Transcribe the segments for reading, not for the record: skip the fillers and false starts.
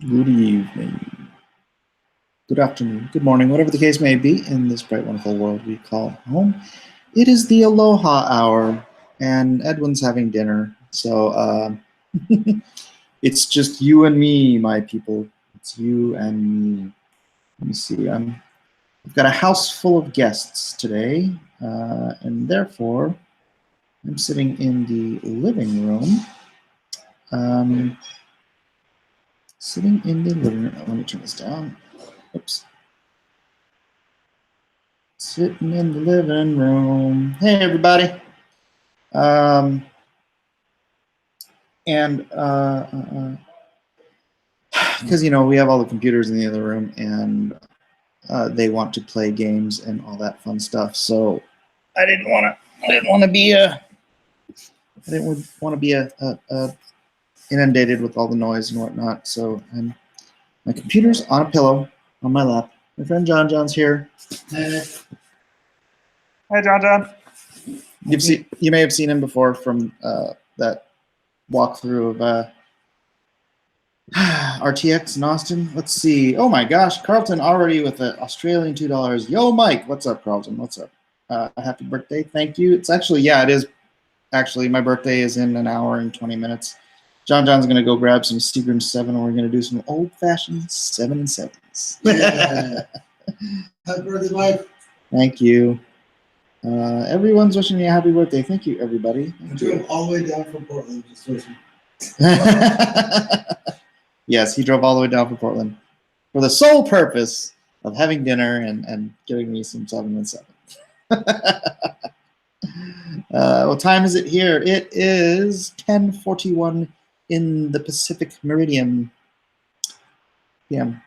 Good evening, good afternoon, good morning, whatever the case may be in this bright, wonderful world we call home. It is the Aloha Hour, and Edwin's having dinner. So it's just you and me, my people. It's you and me. Let me see. I've got a house full of guests today, and therefore I'm sitting in the living room. Sitting in the living room. Let me turn this down. Oops. Sitting in the living room. Hey, everybody. And because we have all the computers in the other room, and they want to play games and all that fun stuff. So I didn't want to be inundated with all the noise and whatnot. So my computer's on a pillow on my lap. My friend John's here. Hey. Hi, John. You may have seen him before from that walkthrough of RTX in Austin. Let's see. Oh my gosh, Carlton already with an Australian $2. Yo, Mike. What's up, Carlton? What's up? Happy birthday. Thank you. It's actually, it is. Actually, my birthday is in an hour and 20 minutes. John's going to go grab some Seagram 7, and we're going to do some old-fashioned 7 and 7s. Yeah. Happy birthday, Mike. Thank you. Everyone's wishing me a happy birthday. Thank you, everybody. I drove all the way down from Portland just to wish you. Yes, he drove all the way down from Portland for the sole purpose of having dinner and giving me some 7 and 7. What time is it here? It is 10:41 in the Pacific Meridian. PM.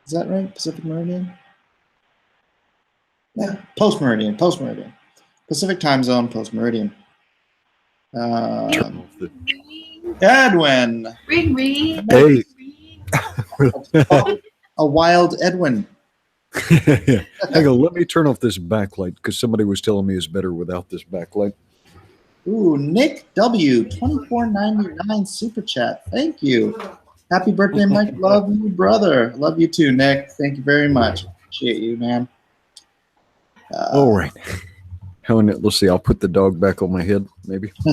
Is that right? Pacific Meridian? Yeah, post-meridian. Pacific time zone, post-meridian. Edwin. Ring, ring. Hey. A wild Edwin. Hang on, let me turn off this backlight because somebody was telling me it's better without this backlight. Ooh, Nick W. 24.99 super chat. Thank you. Happy birthday, Mike. Love you, brother. Love you too, Nick. Thank you very much. Appreciate you, man. All right. Let's see. I'll put the dog back on my head, maybe. I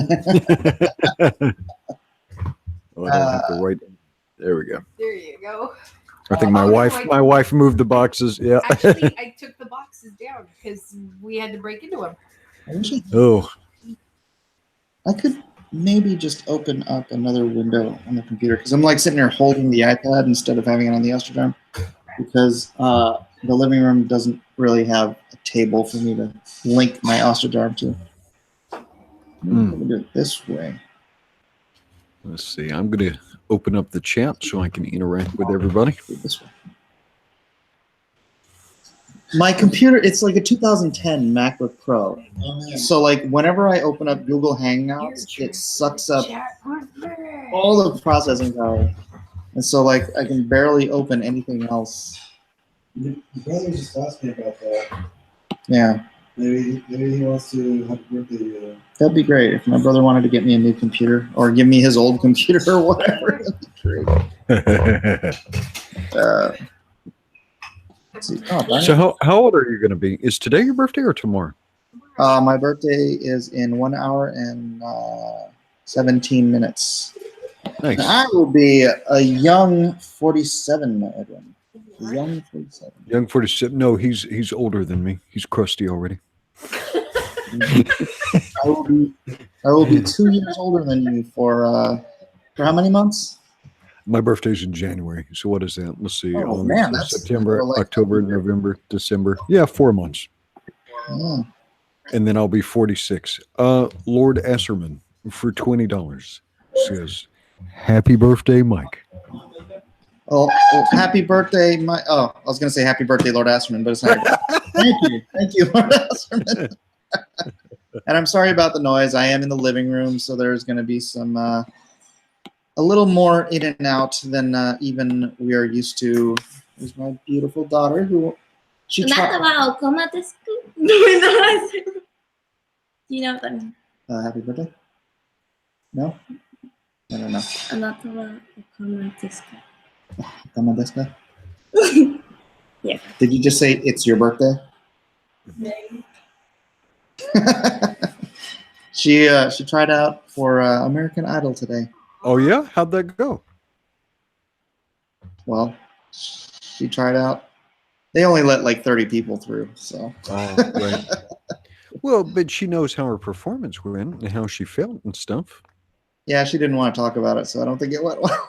don't have to write. There we go. There you go. I think my wife moved the boxes. Yeah. Actually, I took the boxes down because we had to break into them. Oh. I could maybe just open up another window on the computer because I'm like sitting here holding the iPad instead of having it on the Astroderm because the living room doesn't really have a table for me to link my Astroderm to. I'm going to do it this way. Let's see. I'm going to open up the chat so I can interact with everybody. This way. My computer, it's like a 2010 MacBook Pro. So like whenever I open up Google Hangouts, it sucks up all the processing power. And so like I can barely open anything else. Your brother just asked me about that. Yeah. Maybe he wants to happy birthday. That'd be great if my brother wanted to get me a new computer or give me his old computer or whatever. That'd be great. So how old are you going to be? Is today your birthday or tomorrow? My birthday is in 1 hour and 17 minutes. Nice. I will be a young 47, Edwin. Young 47. Young 47. No, he's older than me. He's crusty already. I will be 2 years older than you for how many months? My birthday's in January. So what is that? Let's see. Oh, man, that's September, October, November, December. Yeah, 4 months. Yeah. And then I'll be 46. Lord Esserman for $20 says, "Happy birthday, Mike." Oh, happy birthday, Mike. Oh, I was going to say happy birthday, Lord Asserman, but it's not. Thank you, Lord Asserman. And I'm sorry about the noise. I am in the living room, so there's going to be some a little more in and out than even we are used to. There's my beautiful daughter who she Do you know what that means? Happy birthday? No? I don't know. Como deska? Yeah. Did you just say it's your birthday? She tried out for American Idol today. Oh yeah, how'd that go? Well, she tried out. They only let like 30 people through, so. Oh, right. Well, but she knows how her performance went and how she felt and stuff. Yeah, she didn't want to talk about it, so I don't think it went well.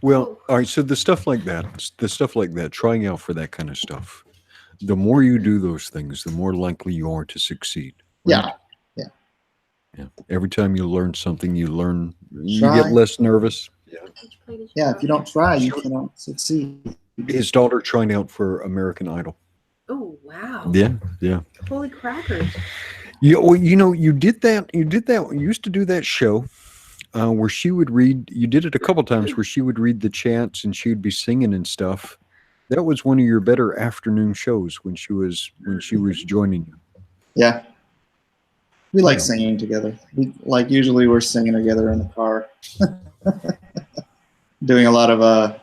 Well, all right. So the stuff like that, trying out for that kind of stuff, the more you do those things, the more likely you are to succeed. Right? Yeah. Every time you learn something, you Try. get less nervous. Yeah, if you don't try, you cannot succeed. His daughter trying out for American Idol. Oh wow. Yeah. Holy crackers. Yeah, well, you did that. You used to do that show where she would read. You did it a couple times where she would read the chants and she would be singing and stuff. That was one of your better afternoon shows when she was joining you. Yeah. We like singing together. Usually we're singing together in the car. Doing a lot of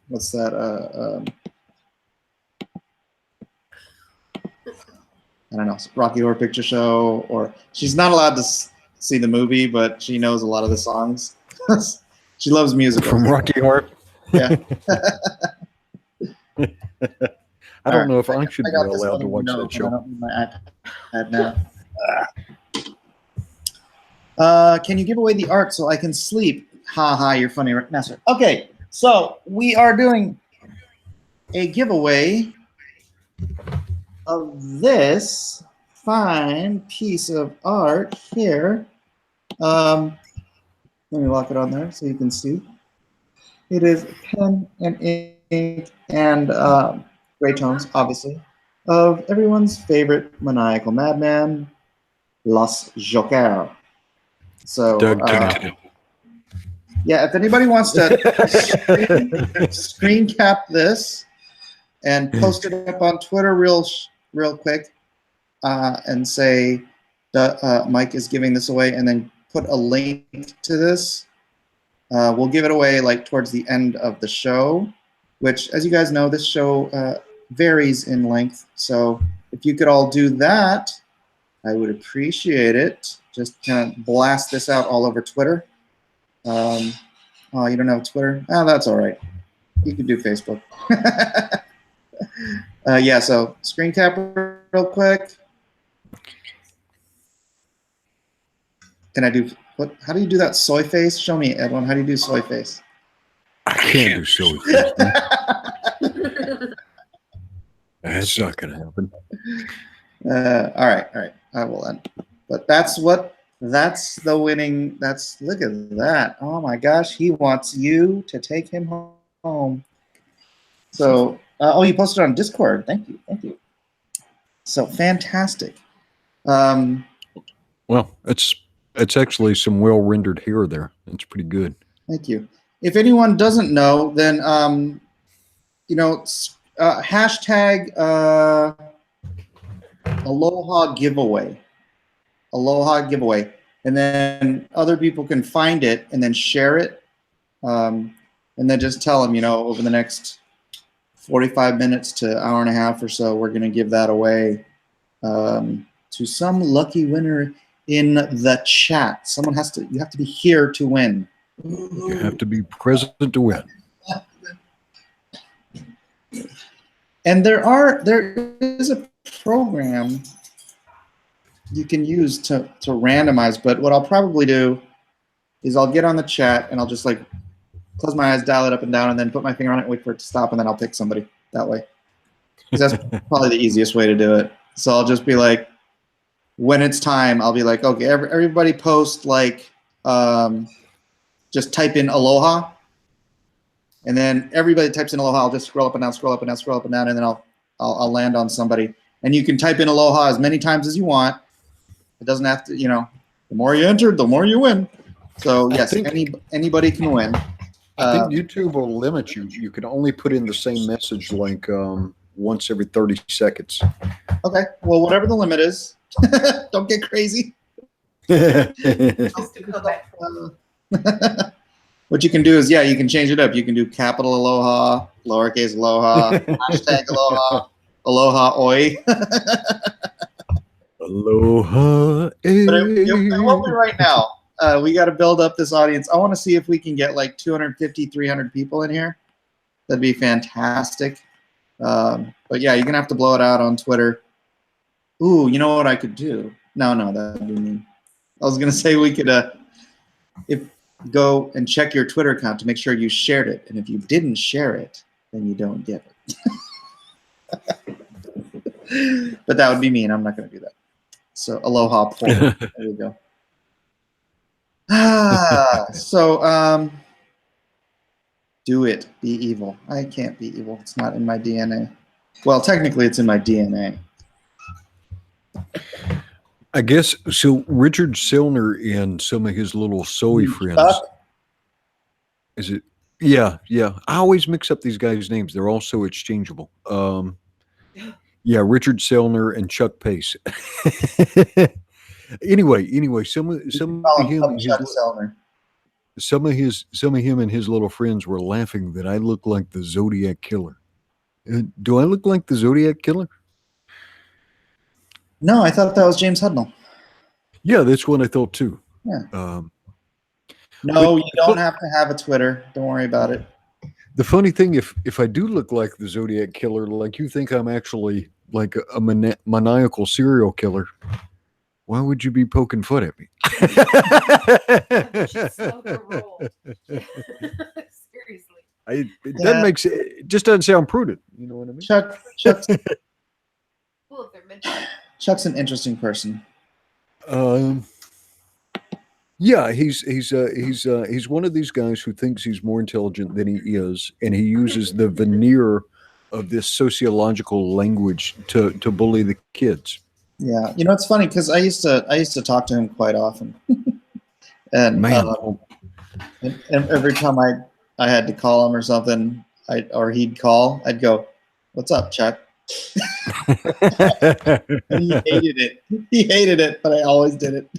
what's that? I don't know, Rocky Horror Picture Show, or she's not allowed to see the movie, but she knows a lot of the songs. She loves music. From Rocky Horror. Yeah. I don't know if I should I be got this allowed to other watch note, that but I show. don't need my iPad now. Can you give away the art so I can sleep? Ha ha, you're funny, master. Okay, so we are doing a giveaway of this fine piece of art here. Let me lock it on there so you can see. It is pen and ink and gray tones, obviously, of everyone's favorite maniacal madman, Los Joker. So, yeah, if anybody wants to screen cap this and post it up on Twitter real quick and say Mike is giving this away, and then put a link to this, we'll give it away like towards the end of the show, which, as you guys know, this show varies in length. So if you could all do that, I would appreciate it. Just kind of blast this out all over Twitter. Oh, you don't have Twitter? Oh, that's all right. You could do Facebook. Yeah, so screen cap real quick. Can I do what? How do you do that soy face? Show me, Edwin. How do you do soy face? I can't do soy face. That's not going to happen. All right. I will end. But that's the winning. Look at that. Oh my gosh, he wants you to take him home. So, oh, you posted on Discord. Thank you. So fantastic. Well, it's actually some well rendered hair there. It's pretty good. Thank you. If anyone doesn't know, then hashtag Aloha giveaway. Aloha giveaway. And then other people can find it and then share it. And then just tell them, over the next 45 minutes to hour and a half or so, we're going to give that away to some lucky winner in the chat. You have to be here to win. You have to be present to win. And there is a program you can use to randomize, but what I'll probably do is I'll get on the chat and I'll just like close my eyes, dial it up and down, and then put my finger on it, wait for it to stop, and then I'll pick somebody that way. Because that's probably the easiest way to do it. So I'll just be like, when it's time, I'll be like, okay, everybody post like, just type in Aloha, and then everybody types in Aloha. I'll just scroll up and down, and then I'll land on somebody. And you can type in Aloha as many times as you want. It doesn't have to, the more you enter, the more you win. So yes, anybody can win. I think YouTube will limit you. You can only put in the same message like once every 30 seconds. Okay, well, whatever the limit is, don't get crazy. What you can do is, you can change it up. You can do capital Aloha, lowercase Aloha, hashtag Aloha, Aloha Oi. Aloha. But it won't be right now. We got to build up this audience. I want to see if we can get like 250, 300 people in here. That'd be fantastic. But yeah, you're going to have to blow it out on Twitter. Ooh, you know what I could do? No, that'd be mean. I was going to say we could go and check your Twitter account to make sure you shared it. And if you didn't share it, then you don't get it. But that would be mean. I'm not going to do that. So aloha poor. There we go. Do it. Be evil. I can't be evil. It's not in my DNA. Well, technically it's in my DNA. I guess so. Richard Selner and some of his little Soy friends. Is it? Yeah. I always mix up these guys' names. They're all so exchangeable. Yeah, Richard Selner and Chuck Pace. Anyway, some of him and his little friends were laughing that I look like the Zodiac Killer. Do I look like the Zodiac Killer? No, I thought that was James Hudnall. Yeah, that's what I thought too. Yeah. No, you don't have to have a Twitter. Don't worry about it. The funny thing, if I do look like the Zodiac Killer, like you think I'm actually like a maniacal serial killer, why would you be poking fun at me? Just slow the roll. Seriously. It just doesn't sound prudent. You know what I mean? Well, if they're meant to. Chuck's an interesting person. Yeah, he's one of these guys who thinks he's more intelligent than he is, and he uses the veneer of this sociological language to bully the kids. Yeah, it's funny because I used to talk to him quite often, and every time I had to call him or something, or he'd call, I'd go, "What's up, Chuck?" And he hated it. He hated it, but I always did it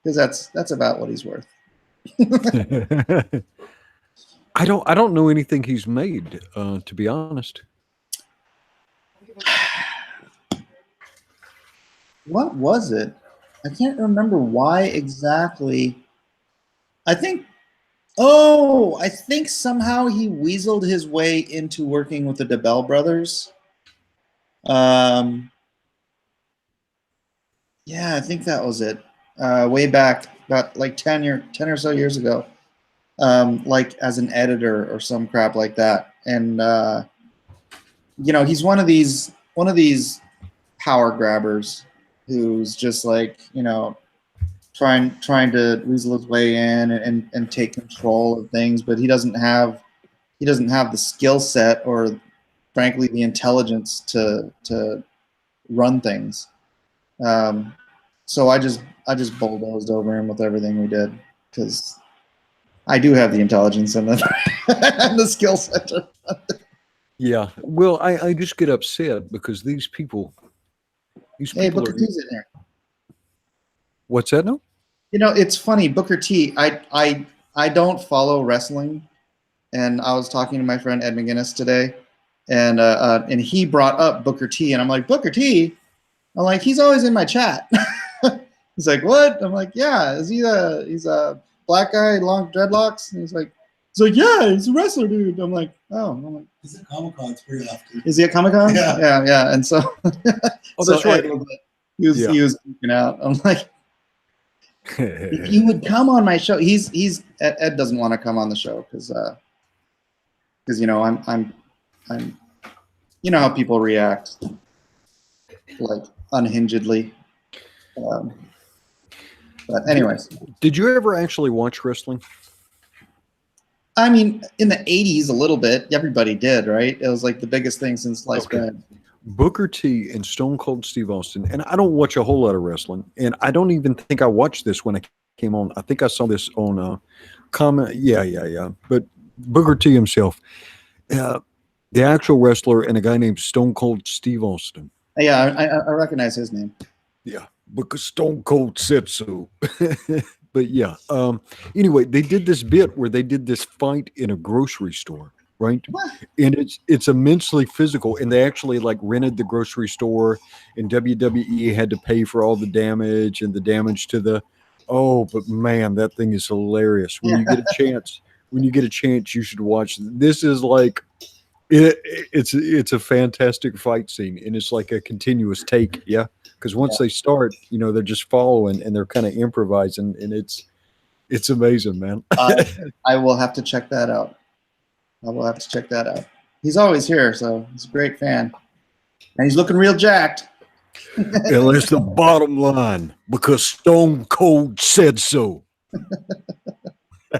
because that's about what he's worth. I don't know anything he's made, to be honest. What was it? I can't remember why exactly. I think somehow he weaseled his way into working with the DeBell brothers. Yeah, I think that was it. Way back, about like 10 or so years ago. Like as an editor or some crap like that. And he's one of these power grabbers who's just like, trying to weasel his way in and take control of things, but he doesn't have the skill set or frankly the intelligence to run things. So I just bulldozed over him with everything we did because I do have the intelligence and the skill set. Yeah. Well, I just get upset because these people Hey, Booker T's in there. What's that now? It's funny, Booker T. I don't follow wrestling, and I was talking to my friend Ed McGinnis today, and he brought up Booker T, and I'm like, Booker T? I'm like, he's always in my chat. He's like, what? I'm like, yeah. He's a black guy, long dreadlocks, and he's like, yeah, he's a wrestler, dude. I'm like, oh. I'm like, he's at Comic-Cons pretty often. Is he at Comic-Con? Yeah. And so, that's right. He was freaking out. I'm like, if you would come on my show, Ed doesn't want to come on the show because I'm how people react, like unhingedly. But anyways, did you ever actually watch wrestling? I mean, in the 80s, a little bit. Everybody did, right? It was like the biggest thing since sliced bread. Booker T and Stone Cold Steve Austin, and I don't watch a whole lot of wrestling, and I don't even think I watched this when I came on. I think I saw this on comment. Yeah. But Booker T himself, the actual wrestler, and a guy named Stone Cold Steve Austin. Yeah, I recognize his name. Yeah, because Stone Cold said so. But yeah. Anyway, they did this bit where they did this fight in a grocery store, right? What? And it's immensely physical. And they actually like rented the grocery store, and WWE had to pay for all the damage and the damage to the. Oh, but man, that thing is hilarious. When you get a chance, you should watch. This is like it's a fantastic fight scene, and it's like a continuous take. Yeah, because once they start, they're just following and they're kind of improvising, and it's amazing, man. I will have to check that out. I will have to check that out. He's always here, so he's a great fan, and he's looking real jacked. And that's the bottom line, because Stone Cold said so.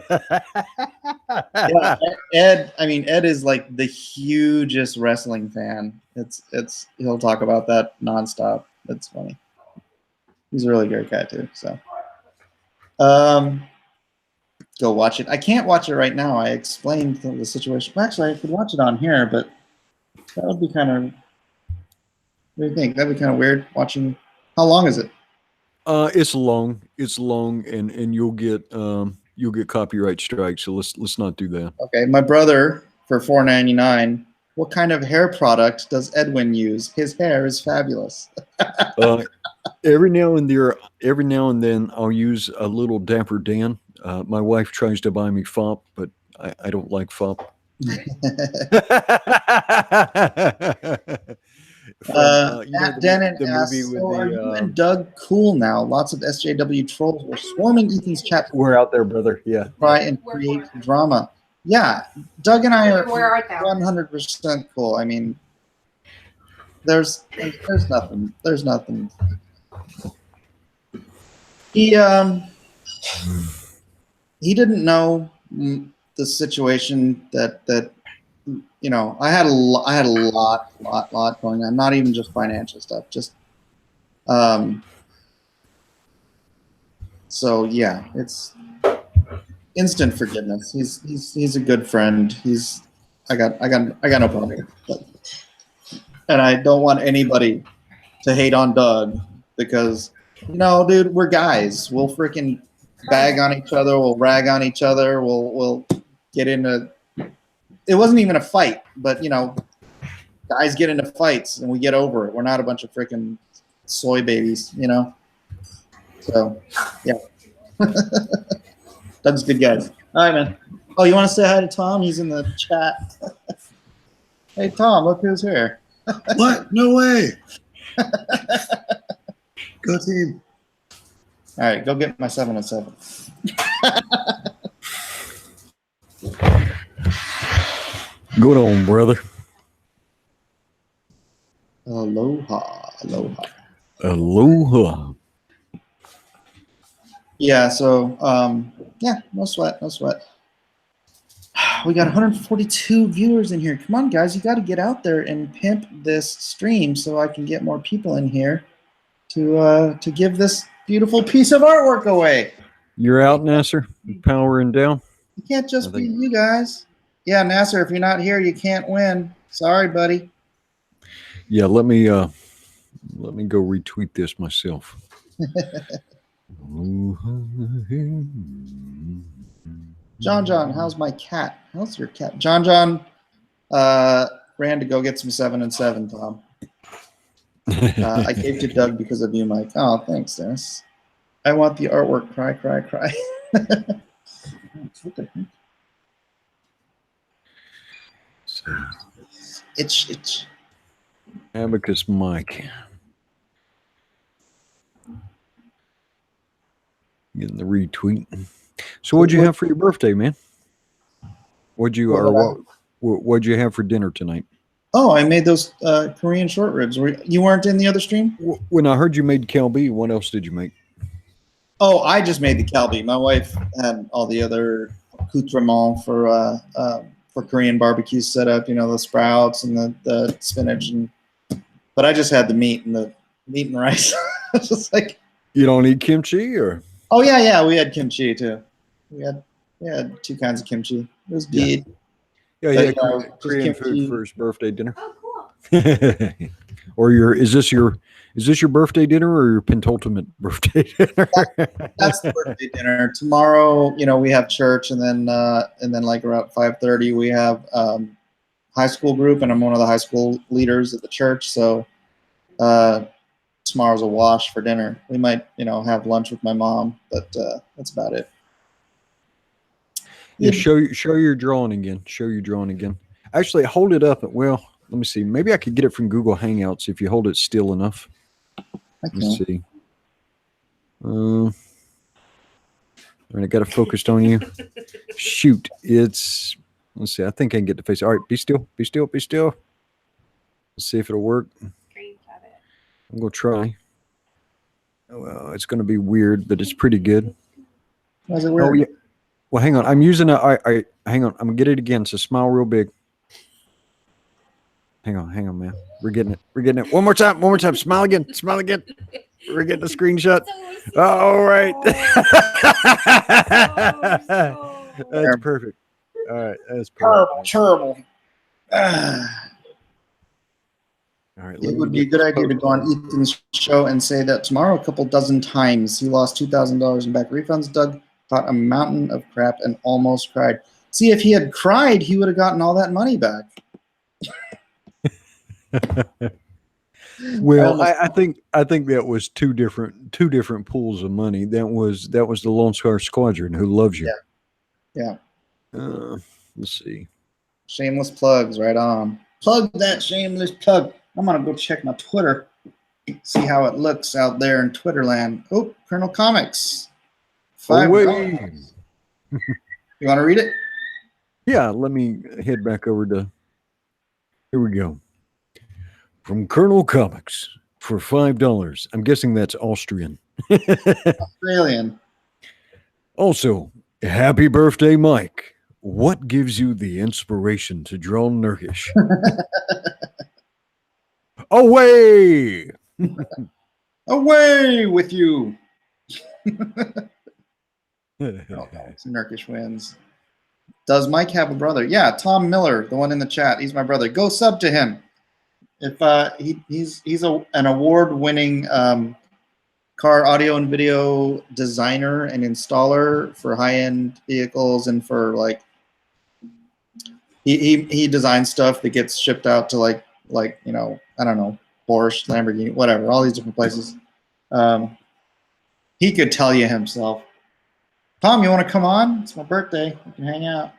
Yeah, Ed. I mean, Ed is like the hugest wrestling fan. He'll talk about that nonstop. That's funny. He's a really great guy too. So, go watch it. I can't watch it right now. I explained the situation. Well, actually, I could watch it on here, but that would be kind of. What do you think? That'd be kind of weird watching. How long is it? It's long. It's long, and you'll get copyright strikes. So let's not do that. Okay, my brother for $4.99. What kind of hair product does Edwin use? His hair is fabulous. Every now and then, I'll use a little Dapper Dan. My wife tries to buy me FOP, but I don't like FOP. Matt Dennett asks, so are you and Doug cool now? Lots of SJW trolls were swarming Ethan's chat. We're out there, brother. Yeah. Try and create drama. Yeah, Doug and I are Where art thou? 100% cool. I mean, there's nothing. There's nothing. He didn't know the situation that I had a lot going on. Not even just financial stuff. Just so yeah, it's instant forgiveness. He's a good friend. I got no problem. And I don't want anybody to hate on Doug because dude, we're guys. We'll freaking bag on each other. We'll rag on each other. We'll get into. It wasn't even a fight, but guys get into fights and we get over it. We're not a bunch of freaking soy babies, So, yeah. Doug's good guys. All right, man. Oh, you want to say hi to Tom? He's in the chat. Hey, Tom, look who's here. What? No way. Go team. All right, go get my 7 and 7. Good on, brother. Aloha. Aloha. Yeah, so, no sweat. We got 142 viewers in here. Come on, guys, you got to get out there and pimp this stream so I can get more people in here to give this beautiful piece of artwork away. You're out, Nasser. Powering down. You can't just be you guys. Yeah, Nasser, if you're not here, you can't win. Sorry, buddy. Yeah, let me go retweet this myself. John, how's my cat? How's your cat? John ran to go get some 7 and 7, Tom. I gave to Doug because of you, Mike. Oh, thanks, Dennis. I want the artwork. Cry. Itch. Abacus Mike. Getting the retweet. So what'd you have for your birthday, man? What'd you have for dinner tonight? Oh, I made those Korean short ribs. You weren't in the other stream? When I heard you made kalbi, what else did you make? Oh, I just made the kalbi. My wife had all the other accoutrements for Korean barbecues set up. The sprouts and the spinach, but I just had the meat and rice. It's just like, you don't eat kimchi, or? Oh yeah, we had kimchi too. We had 2 kinds of kimchi. It was good. Yeah, Korean food for his birthday dinner. Oh, cool. Or is this your birthday dinner or your penultimate birthday dinner? That's the birthday dinner. Tomorrow, we have church, and then like around 5:30, we have high school group, and I'm one of the high school leaders at the church. So tomorrow's a wash for dinner. We might, have lunch with my mom, but that's about it. Yeah, show your drawing again. Show your drawing again. Actually, hold it up. Well, let me see. Maybe I could get it from Google Hangouts if you hold it still enough. Let me see. All right, I got it focused on you. Shoot, let's see. I think I can get the face. All right, be still, be still, be still. Let's see if it'll work. I'm gonna try. Well, it's gonna be weird, but it's pretty good. Why is it weird? Oh yeah. Well, hang on. I'm using hang on. I'm gonna get it again. So smile real big. Hang on, man. We're getting it. We're getting it. One more time. One more time. Smile again. Smile again. We're getting a screenshot. All right. That's perfect. All right. That's perfect. Terrible. All right. It would be a good idea to go on Ethan's show and say that tomorrow a couple dozen times he lost $2,000 in back refunds. Doug caught a mountain of crap and almost cried. See, if he had cried, he would have gotten all that money back. Well, I think that was two different pools of money. That was the Lone Star Squadron who loves you. Yeah. Let's see. Shameless plugs, right on. Plug that shameless plug. I'm gonna go check my Twitter, see how it looks out there in Twitterland. Oh, Colonel Comics. $5. You want to read it? Yeah. Let me head back over to. Here we go. From Colonel Comics for $5. I'm guessing that's Austrian. Australian. Also, happy birthday, Mike. What gives you the inspiration to draw Nurkish? Away! Away with you. Nurkish wins. Does Mike have a brother? Yeah, Tom Miller, the one in the chat. He's my brother. Go sub to him. If he's an award-winning car audio and video designer and installer for high-end vehicles, and for like he designs stuff that gets shipped out to like I don't know, Porsche, Lamborghini, whatever, all these different places. He could tell you himself. Tom, you want to come on? It's my birthday. We can hang out.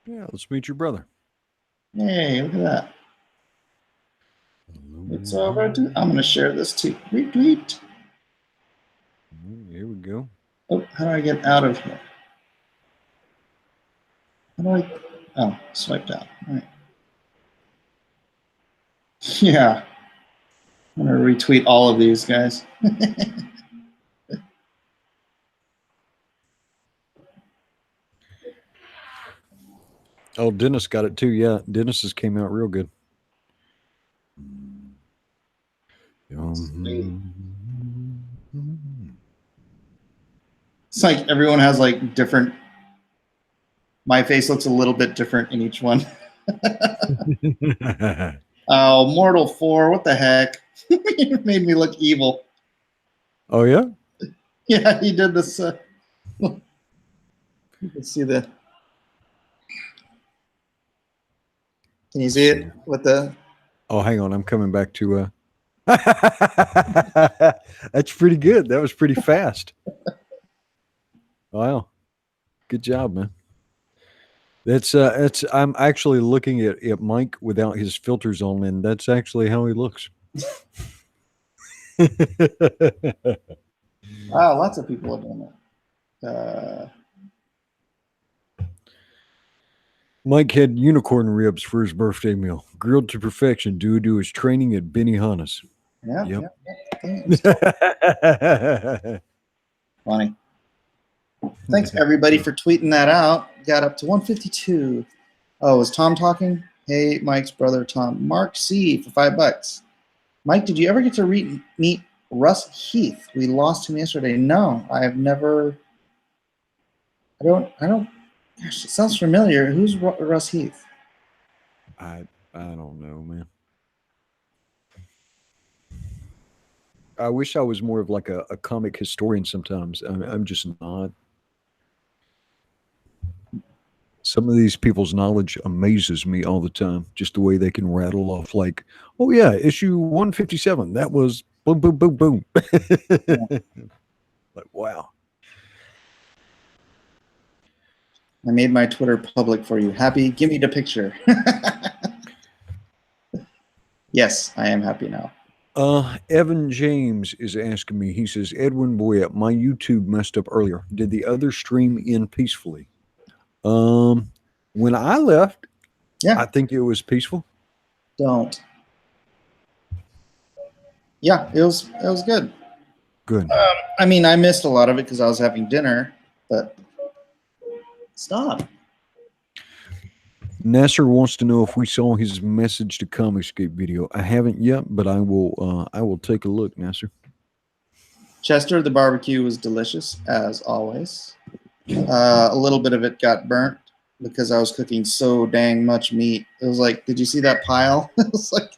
Yeah, let's meet your brother. Hey, look at that. It's over. I'm going to share this too. Retweet. Here we go. Oh, how do I get out of here? How do I? Oh, swiped out. All right. Yeah. I'm going to retweet all of these guys. Oh, Dennis got it too. Yeah, Dennis's came out real good. It's like everyone has like different. My face looks a little bit different in each one. Oh, Mortal 4, what the heck? It made me look evil. Oh, yeah? Yeah, he did this. You can see the. Can you see it with the? Oh, hang on. I'm coming back to. That's pretty good. That was pretty fast. Wow. Good job, man. That's I'm actually looking at Mike without his filters on, and that's actually how he looks. Wow, lots of people have done that. Mike had unicorn ribs for his birthday meal, grilled to perfection due to his training at Benihana's. Yeah. Yep. Funny. Thanks everybody for tweeting that out. Got up to 152. Oh, is Tom talking? Hey, Mike's brother Tom. Mark C for $5. Mike, did you ever get to meet Russ Heath? We lost him yesterday. No, I have never. I don't. Gosh, it sounds familiar. Who's Russ Heath? I don't know, man. I wish I was more of like a comic historian sometimes. I'm just not. Some of these people's knowledge amazes me all the time. Just the way they can rattle off, like, "Oh yeah, issue 157. That was boom, boom, boom, boom." Like, wow. I made my Twitter public for you. Happy? Give me the picture. Yes, I am happy now. Evan James is asking me. He says, "Edwin Boyette, my YouTube messed up earlier. Did the other stream end peacefully?" When I left, Yeah. I think it was peaceful. Don't. Yeah, it was good. Good. I mean, I missed a lot of it because I was having dinner, but stop. Nasser wants to know if we saw his message to Comicscape video. I haven't yet, but I will take a look, Nasser. Chester, the barbecue was delicious as always. A little bit of it got burnt because I was cooking so dang much meat. It was like, did you see that pile? It was like,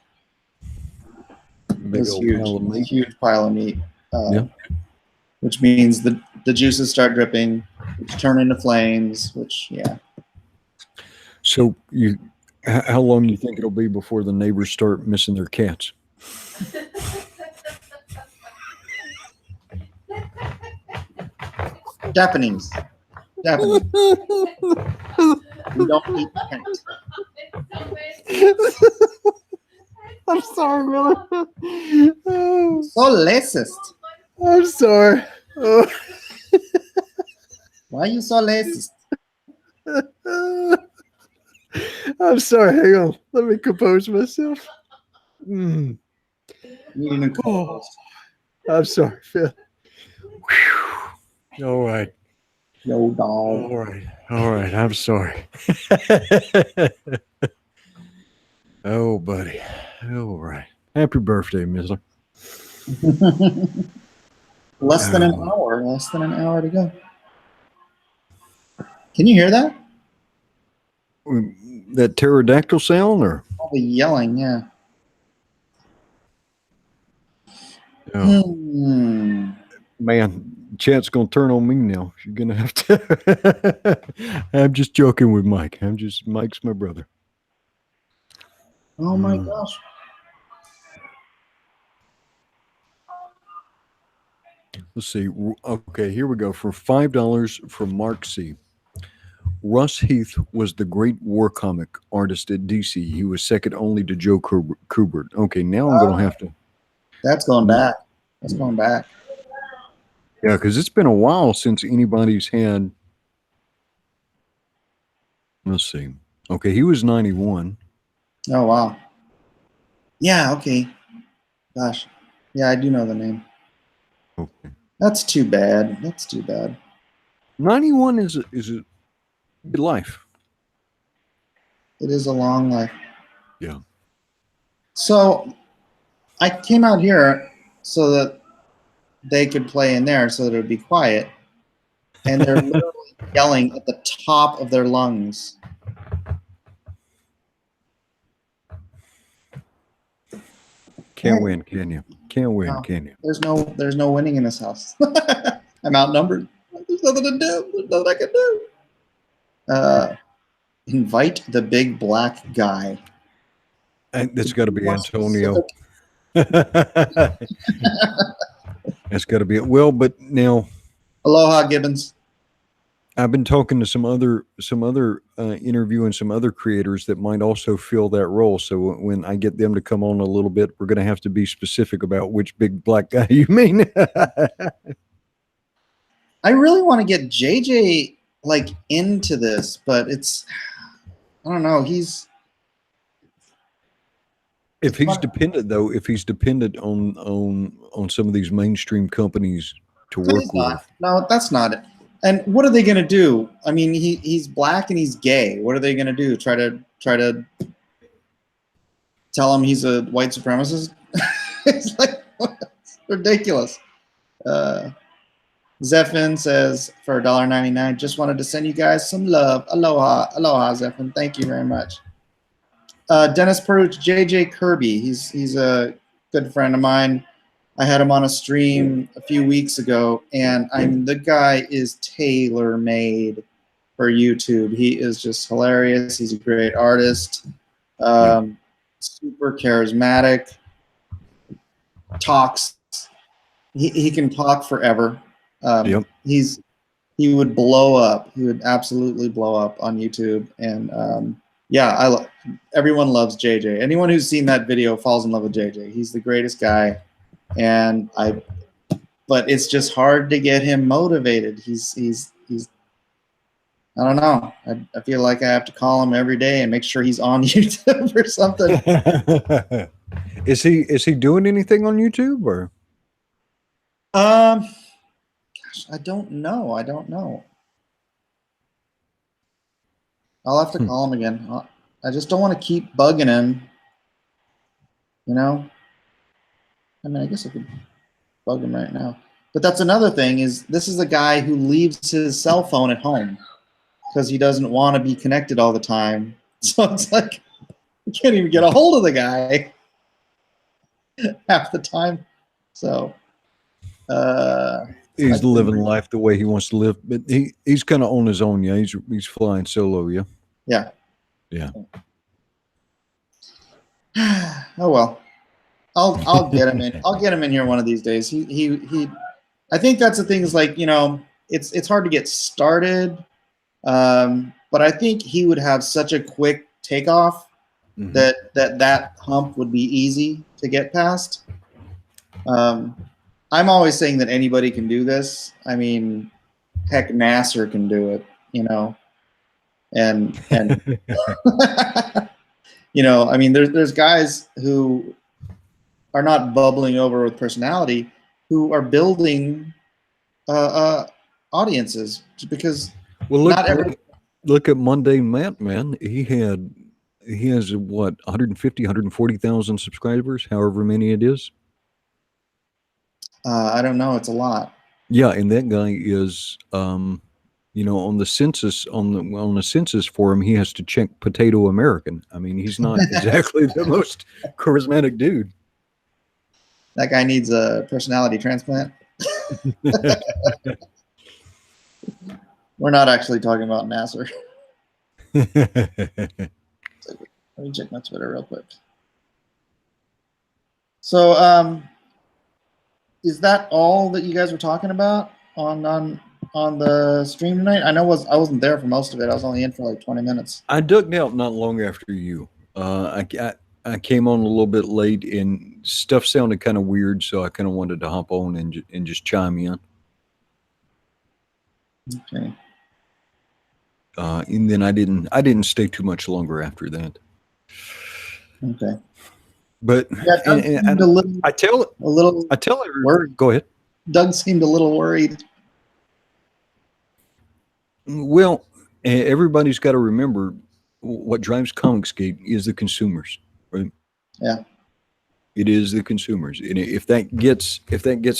it was huge. It was a huge pile of meat. Yeah. Which means the juices start dripping, which turn into flames, which, yeah. So how long do you think it'll be before the neighbors start missing their cats? Japanese. We don't eat paint. I'm sorry, Miller. So racist. I'm sorry. Why are you so racist? I'm sorry. Hang on. Let me compose myself. You didn't Oh, I'm sorry, Phil. Whew. All right. Yo, dog. All right. All right. I'm sorry. Oh, buddy. All right. Happy birthday, Mister. Less than an hour. Less than an hour to go. Can you hear that? That pterodactyl sound, or? All the yelling, yeah. Yeah. Hmm. Man, chat's gonna turn on me now. You're gonna have to. I'm just joking with Mike. Mike's my brother. Oh my gosh. Let's see. Okay, here we go. For $5 from Mark C. Russ Heath was the great war comic artist at DC. He was second only to Joe Kubert. Okay, now I'm gonna have to. That's going back. That's going back. Yeah, because it's been a while since anybody's had. Let's see. Okay, he was 91. Oh, wow. Yeah, okay. Gosh. Yeah, I do know the name. Okay. That's too bad. That's too bad. 91 is a good life. It is a long life. Yeah. So I came out here so that they could play in there so that it would be quiet. And they're literally yelling at the top of their lungs. Can't win, can you? Can't win, No. can you? There's no winning in this house. I'm outnumbered. There's nothing to do. There's nothing I can do. Invite the big black guy. That's got to be Antonio. That's got to be it. Well, but now Aloha, Gibbons. I've been talking to some other interviewing some other creators that might also fill that role. So when I get them to come on a little bit, we're going to have to be specific about which big black guy you mean. I really want to get JJ like into this, but it's I don't know. If he's dependent on some of these mainstream companies to work with. No, that's not it. And what are they going to do? I mean, he's black and he's gay. What are they going to do? Try to tell him he's a white supremacist? It's like it's ridiculous. Zephin says for $1.99, just wanted to send you guys some love. Aloha, aloha, Zephin. Thank you very much. Dennis Peruch, JJ Kirby. He's a good friend of mine. I had him on a stream a few weeks ago, and I mean, the guy is tailor-made for YouTube. He is just hilarious. He's a great artist, super charismatic, talks. He can talk forever. He would blow up. He would absolutely blow up on YouTube. And yeah, everyone loves JJ. Anyone who's seen that video falls in love with JJ. He's the greatest guy. And but it's just hard to get him motivated. He's I don't know. I feel like I have to call him every day and make sure he's on YouTube or something. Is he doing anything on YouTube or? Gosh, I don't know. I'll have to call him again. I just don't want to keep bugging him. You know? I mean, I guess I could bug him right now. But that's another thing is this is a guy who leaves his cell phone at home because he doesn't want to be connected all the time. So it's like you can't even get a hold of the guy half the time. So he's living life the way he wants to live, but he's kind of on his own. Yeah, he's flying solo. Yeah. Yeah. Oh well, I'll get him in. I'll get him in here one of these days. He. I think that's the thing is like, you know, it's hard to get started, but I think he would have such a quick takeoff that hump would be easy to get past. I'm always saying that anybody can do this. I mean, heck, NASA can do it, you know, and you know, I mean, there's guys who are not bubbling over with personality who are building audiences because look at Mundane Matt, man. He has what 150, 140,000 subscribers, however many it is. I don't know. It's a lot. Yeah, and that guy is, you know, on the census for him, he has to check Potato American. I mean, he's not exactly the most charismatic dude. That guy needs a personality transplant. We're not actually talking about Nasser. Let me check my Twitter real quick. So, is that all that you guys were talking about on the stream tonight? I know I wasn't there for most of it. I was only in for like 20 minutes. I ducked out not long after you. I came on a little bit late and stuff sounded kind of weird, so I kind of wanted to hop on and just chime in. Okay. And then I didn't stay too much longer after that. Okay. But yeah, I tell everyone. Go ahead. Doug seemed a little worried. Well, everybody's got to remember what drives Comicsgate is the consumers, right? Yeah. It is the consumers, and if that gets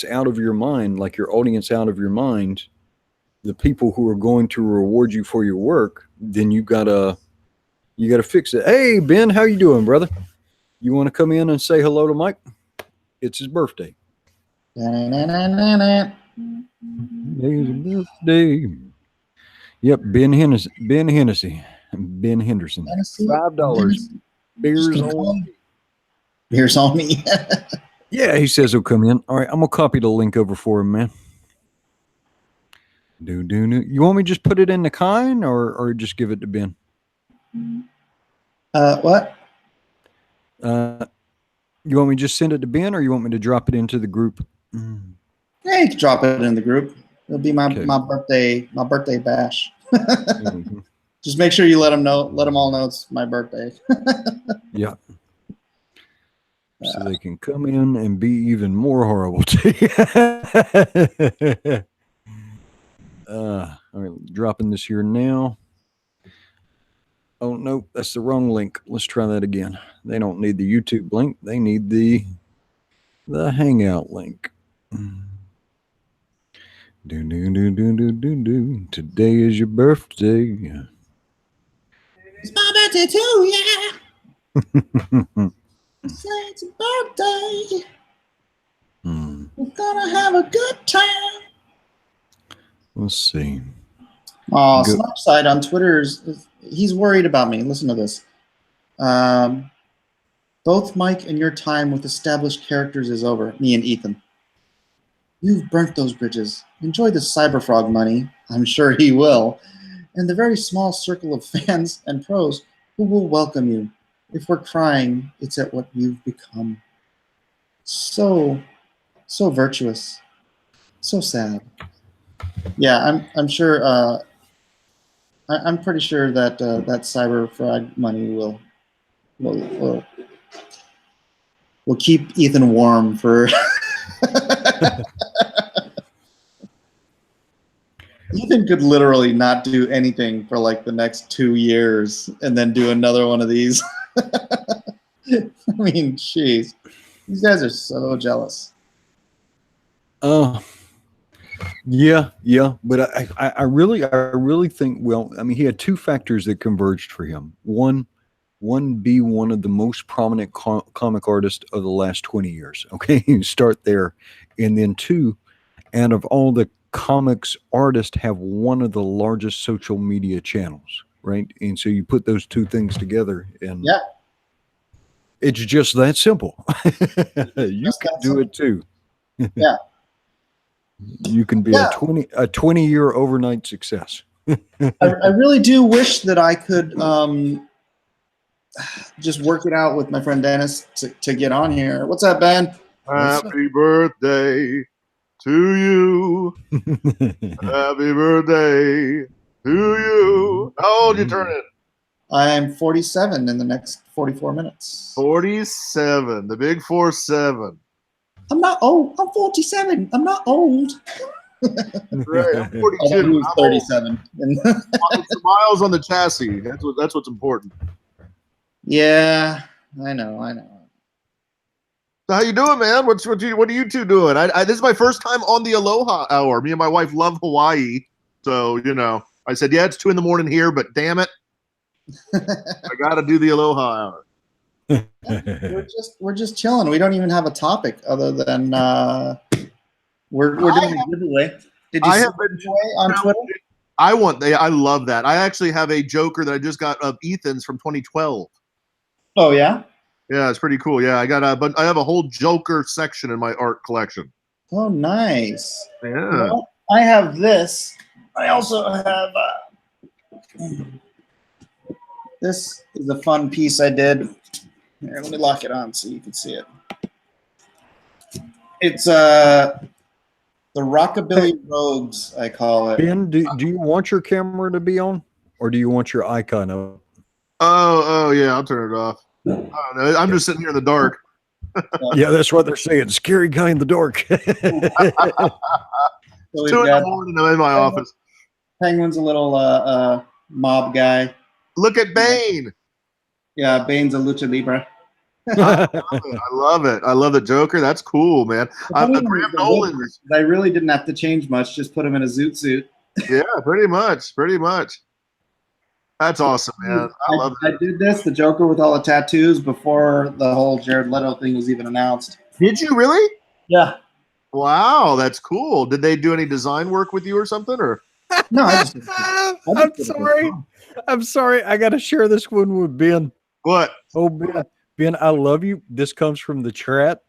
out of your mind, like your audience out of your mind, the people who are going to reward you for your work, then you gotta fix it. Hey Ben, how you doing, brother? You want to come in and say hello to Mike? It's his birthday. His birthday. Yep, Ben Henderson. Ben Henderson. $5. Beers on me. Yeah, he says he'll come in. All right, I'm gonna copy the link over for him, man. You want me to just put it in the kind or just give it to Ben? What? You want me to just send it to Ben, or you want me to drop it into the group? Yeah, you can drop it in the group. It'll be my birthday bash. Just make sure you let them all know it's my birthday. Yeah. So they can come in and be even more horrible to you. All right, dropping this here now. Oh, no, that's the wrong link. Let's try that again. They don't need the YouTube link. They need the Hangout link. Today is your birthday. It's my birthday too, yeah. It's a birthday. We're gonna have a good time. Let's see. Oh, Go- Snapside on Twitter he's worried about me. Listen to this. Both Mike and your time with established characters is over. Me and Ethan. You've burnt those bridges. Enjoy the Cyberfrog money. I'm sure he will. And the very small circle of fans and pros who will welcome you. If we're crying, it's at what you've become. So virtuous. So sad. Yeah, I'm sure. I'm pretty sure that that Cyberfrog money will keep Ethan warm for. Ethan could literally not do anything for like the next 2 years and then do another one of these. I mean, jeez, these guys are so jealous. Yeah, but I really think. Well, I mean, he had two factors that converged for him. One, be one of the most prominent comic artists of the last 20 years. Okay, you start there, and then two, and of all the comics artists, have one of the largest social media channels, right? And so you put those two things together, and Yeah, it's just that simple. You can do it too. Yeah. You can be Yeah. a 20-year overnight success. I really do wish that I could just work it out with my friend Dennis to get on here. What's up, Ben? Happy birthday to you. Happy birthday to you. How old you turning? I'm 47 in the next 44 minutes. 47. The big 47. I'm not old. I'm 47. I'm not old. Right. I'm I 42. don't use I'm old. 37. It's the miles on the chassis. That's what's important. Yeah, I know. So how you doing, man? What are you two doing? This is my first time on the Aloha Hour. Me and my wife love Hawaii, so I said, yeah, it's 2 a.m. here, but damn it, I got to do the Aloha Hour. We're just chilling. We don't even have a topic other than we're doing a giveaway. Did you see the giveaway on Twitter? I love that. I actually have a Joker that I just got of Ethan's from 2012. Oh yeah. Yeah, it's pretty cool. Yeah, I have a whole Joker section in my art collection. Oh, nice. Yeah. Well, I have this. I also have this is a fun piece I did. Here, let me lock it on so you can see it. It's the Rockabilly Rogues, I call it. Ben, do you want your camera to be on, or do you want your icon up? Oh yeah, I'll turn it off. I'm just sitting here in the dark. Yeah, that's what they're saying. Scary guy in the dark. So It's 2 a.m. I'm in my office. Penguin's a little mob guy. Look at Bane. Yeah, Bane's a lucha libre. I love it. I love the Joker. That's cool, man. Graham Nolan's. I really didn't have to change much. Just put him in a zoot suit. Yeah, pretty much. That's awesome, man. I love it. I did this, the Joker with all the tattoos, before the whole Jared Leto thing was even announced. Did you really? Yeah. Wow, that's cool. Did they do any design work with you or something? Or No, I'm sorry. I got to share this one with Ben. what? Oh, Ben, I love you. This comes from the chat.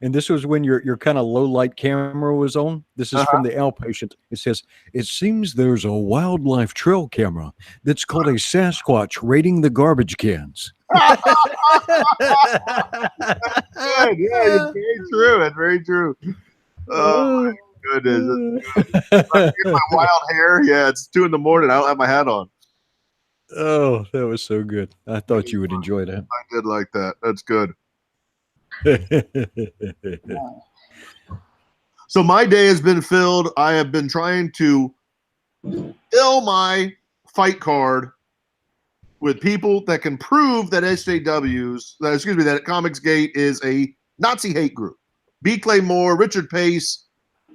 And this was when your kind of low light camera was on. This is from the outpatient. It says, it seems there's a wildlife trail camera that's called a Sasquatch raiding the garbage cans. Yeah, it's very true. It's very true. Oh my goodness. I get my wild hair. Yeah, it's 2 a.m. I don't have my hat on. Oh, that was so good. I thought you would enjoy that. I did like that. That's good. So my day has been filled. I have been trying to fill my fight card with people that can prove that that Comicsgate is a Nazi hate group. B. Clay Moore, Richard Pace,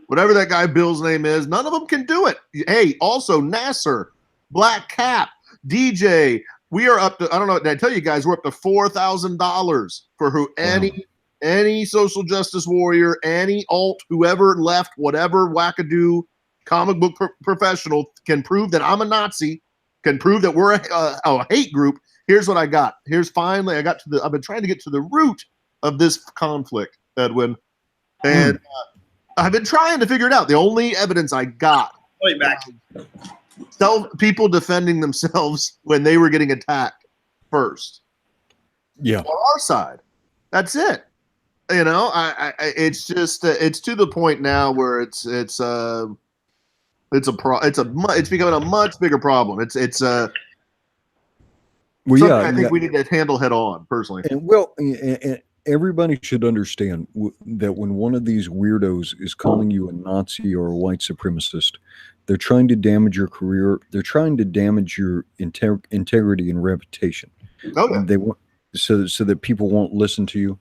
whatever that guy Bill's name is, none of them can do it. Hey, also Nasser, Black Cap, DJ. We are up to, I don't know, did I tell you guys, we're up to $4,000 for any any social justice warrior, any alt, whoever left, whatever wackadoo comic book professional can prove that I'm a Nazi, can prove that we're a hate group. Here's what I got. Here's finally, I've been trying to get to the root of this conflict, Edwin. And I've been trying to figure it out. The only evidence I got. Way back. People defending themselves when they were getting attacked first. Yeah. On our side. That's it. You know, it's just it's to the point now where it's becoming a much bigger problem. It's Well, something yeah, I think we need to handle head on, personally. and everybody should understand that when one of these weirdos is calling you a Nazi or a white supremacist, they're trying to damage your career. They're trying to damage your integrity and reputation. Oh, yeah. They want so that people won't listen to you.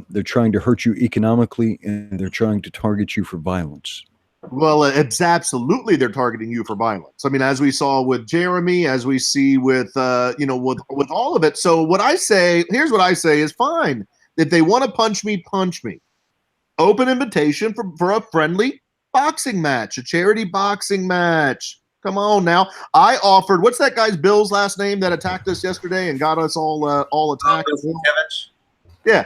They're trying to hurt you economically, and they're trying to target you for violence. Well, it's absolutely they're targeting you for violence. I mean, as we saw with Jeremy, as we see with with all of it. So here's what I say is fine. If they want to punch me, punch me. Open invitation for a friendly boxing match, a charity boxing match. Come on now. I offered, what's that guy's Bill's last name that attacked us yesterday and got us all attacked? Yeah.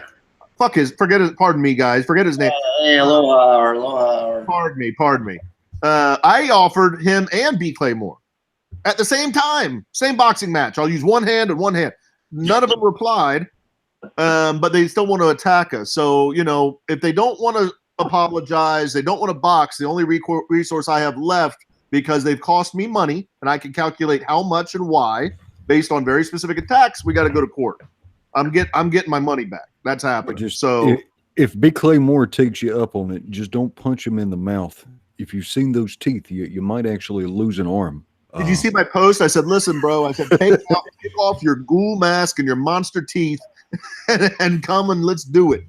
Pardon me, guys. Forget his name. Hey, Aloha. Pardon me. I offered him and B. Claymore at the same time. Same boxing match. I'll use one hand and one hand. None of them replied, but they still want to attack us. So, if they don't want to apologize, they don't want to box, the only resource I have left, because they've cost me money, and I can calculate how much and why, based on very specific attacks, we got to go to court. I'm getting my money back. That's happening. If Big Claymore takes you up on it, just don't punch him in the mouth. If you've seen those teeth, you might actually lose an arm. Did you see my post? I said, listen, bro, I said, take off your ghoul mask and your monster teeth and come and let's do it.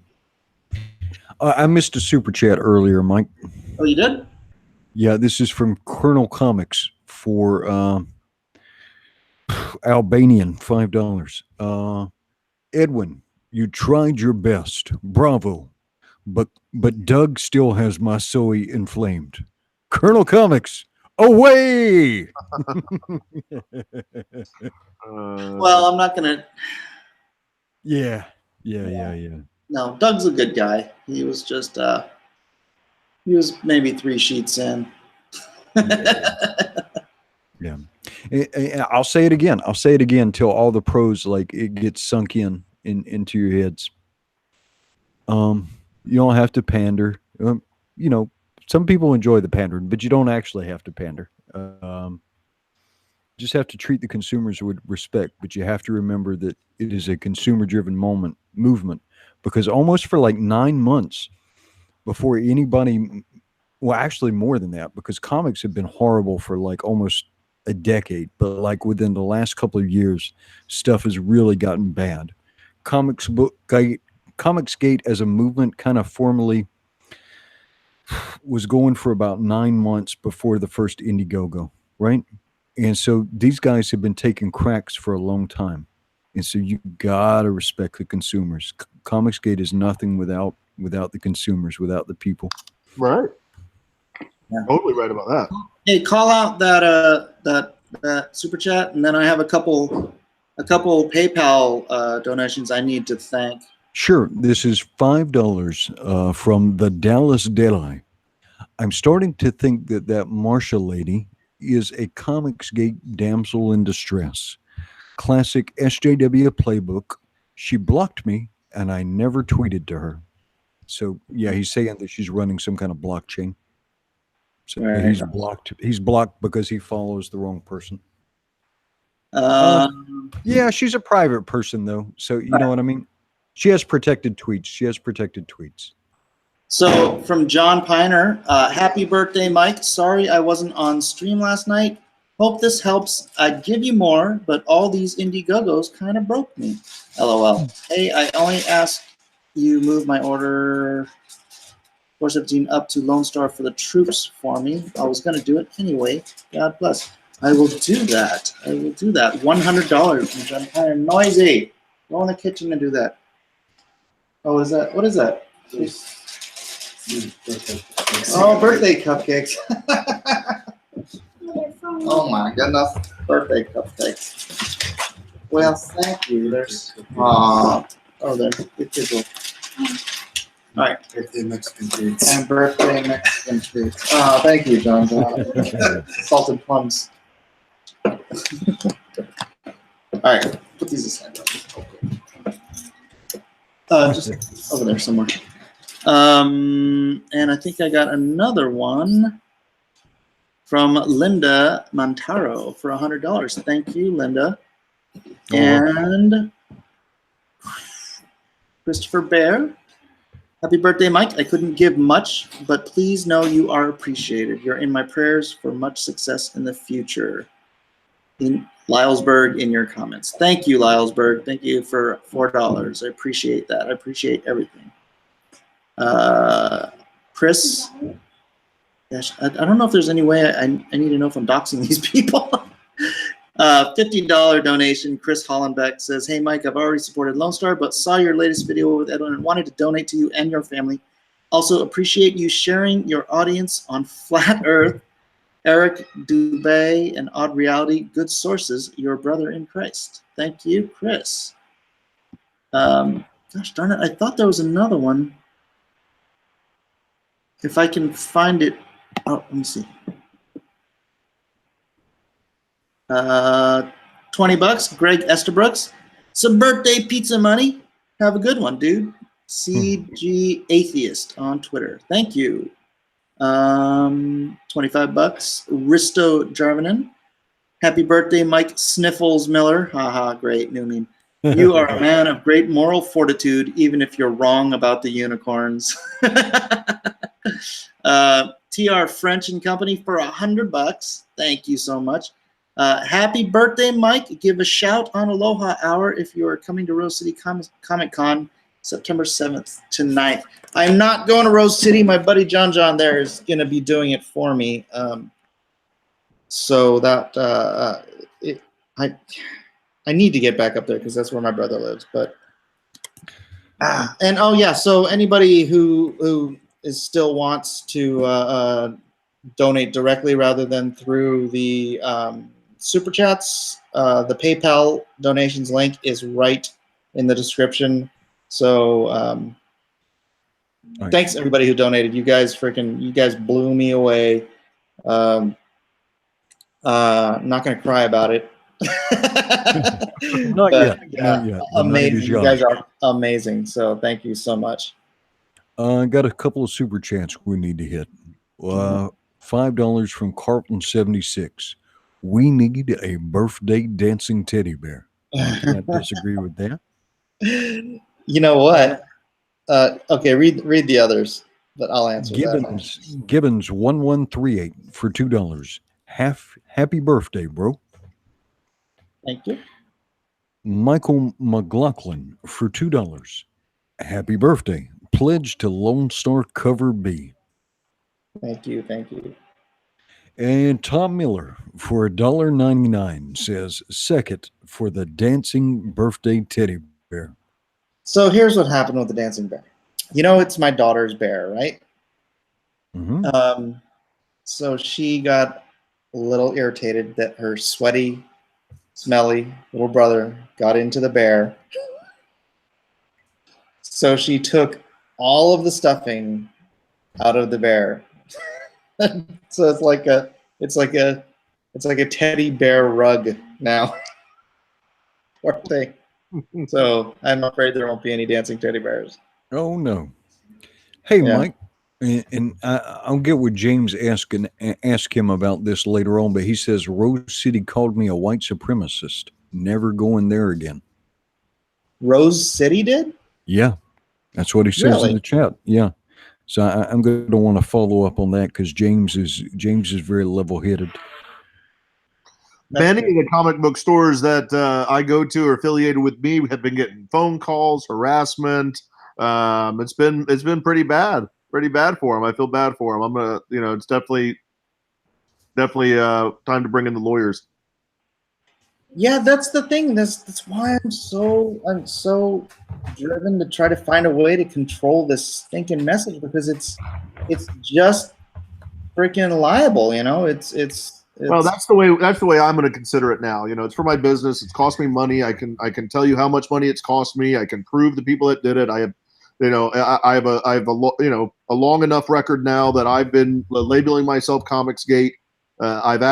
I missed a super chat earlier, Mike. Oh, you did? Yeah, this is from Colonel Comics for Albanian, $5. Edwin, you tried your best. Bravo. But Doug still has my soy inflamed. Colonel Comics, away! Well, I'm not going to. Yeah. No, Doug's a good guy. He was just, he was maybe 3 sheets in. Yeah. I'll say it again. I'll say it again till all the pros, like, it gets sunk into your heads. You don't have to pander. Some people enjoy the pandering, but you don't actually have to pander. Just have to treat the consumers with respect, but you have to remember that it is a consumer-driven movement, because almost for like 9 months before anybody, well, actually more than that, because comics have been horrible for like almost a decade, but like within the last couple of years, stuff has really gotten bad. Comicsgate as a movement kind of formally was going for about 9 months before the first Indiegogo, right? And so these guys have been taking cracks for a long time. And so you gotta respect the consumers. Comicsgate is nothing without the consumers, without the people. Right. Yeah. Totally right about that. Hey, call out that super chat, and then I have a couple PayPal donations I need to thank. Sure. This is $5 from the Dallas Deli. I'm starting to think that Marsha lady is a Comicsgate damsel in distress. Classic SJW playbook. She blocked me, and I never tweeted to her. So, yeah, he's saying that she's running some kind of blockchain. So Right. He's blocked because he follows the wrong person. Yeah, she's a private person, though. So, you know what I mean? She has protected tweets. So from John Piner, happy birthday, Mike. Sorry I wasn't on stream last night. Hope this helps. I'd give you more, but all these Indiegogos kind of broke me. LOL. Hey, I only asked you move my order 417 up to Lone Star for the troops for me. I was going to do it anyway. God bless. I will do that. $100 from John Piner. Noisy. Go in the kitchen and do that. Oh, is that what is that? Oh, birthday cupcakes. Oh my goodness, birthday cupcakes. Well, thank you. There's oh, there. The kids will. All right. Birthday Mexican treats. And birthday Mexican treats. Oh, thank you, John. Salted plums. All right, put these aside. Just over there somewhere. And I think I got another one from Linda Montaro for $100. Thank you, Linda. And Christopher Bear. Happy birthday, Mike. I couldn't give much, but please know you are appreciated. You're in my prayers for much success in the future. In Lylesburg, in your comments. Thank you, Lylesburg. Thank you for $4. I appreciate that. I appreciate everything. Chris, gosh, I don't know if there's any way I need to know if I'm doxing these people. $50 donation. Chris Hollenbeck says, hey, Mike, I've already supported Lone Star, but saw your latest video with Edwin and wanted to donate to you and your family. Also appreciate you sharing your audience on Flat Earth. Eric Dubay and Odd Reality, good sources, your brother in Christ. Thank you, Chris. Gosh darn it, I thought there was another one. If I can find it, oh, let me see. $20, Greg Estabrooks. Some birthday pizza money. Have a good one, dude. CG Atheist on Twitter. Thank you. $25. Risto Jarvinen. Happy birthday, Mike Sniffles Miller. Haha, great new meme. You are a man of great moral fortitude, even if you're wrong about the unicorns. TR French and Company for $100. Thank you so much. Happy birthday, Mike. Give a shout on Aloha Hour if you are coming to Rose City Comic Con September 7th to 9th. I'm not going to Rose City. My buddy John there is going to be doing it for me. So that I need to get back up there because that's where my brother lives. But and oh yeah, so anybody who still wants to donate directly rather than through the super chats, the PayPal donations link is right in the description. So thanks everybody who donated. You guys blew me away. I'm not gonna cry about it. Not yet. Yeah, Not yet. amazing. You guys are amazing. So thank you so much. I got a couple of super chats we need to hit. $5 from Carlton76. We need a birthday dancing teddy bear. I can't disagree with that. You know what? Okay, read the others, but I'll answer that. Gibbons 1138 for $2. Happy birthday, bro. Thank you. Michael McLaughlin for $2. Happy birthday. Pledge to Lone Star Cover B. Thank you. Thank you. And Tom Miller for $1.99 says second for the dancing birthday teddy bear. So here's what happened with the dancing bear. You know, it's my daughter's bear, right? Mm-hmm. So she got a little irritated that her sweaty, smelly little brother got into the bear. So she took all of the stuffing out of the bear. So it's like a teddy bear rug now. Poor thing. So I'm afraid there won't be any dancing teddy bears. Oh no. Hey, yeah. Mike, and I'll get with James ask him about this later on, but he says Rose City called me a white supremacist. Never going there again. Rose City did? Yeah. That's what he says in the chat. Yeah. So I'm going to want to follow up on that because James is very level-headed. Many of the comic book stores that I go to are affiliated with me have been getting phone calls, harassment. It's been pretty bad for them. I feel bad for them. I'm gonna, it's definitely time to bring in the lawyers. Yeah, that's the thing. That's why I'm so driven to try to find a way to control this stinking message, because it's just freaking liable, you know. Well, It's that's the way I'm going to consider it now. You know, it's for my business. It's cost me money. I can tell you how much money it's cost me. I can prove the people that did it. I have, you know, I have a long enough record now that I've been labeling myself Comicsgate. I've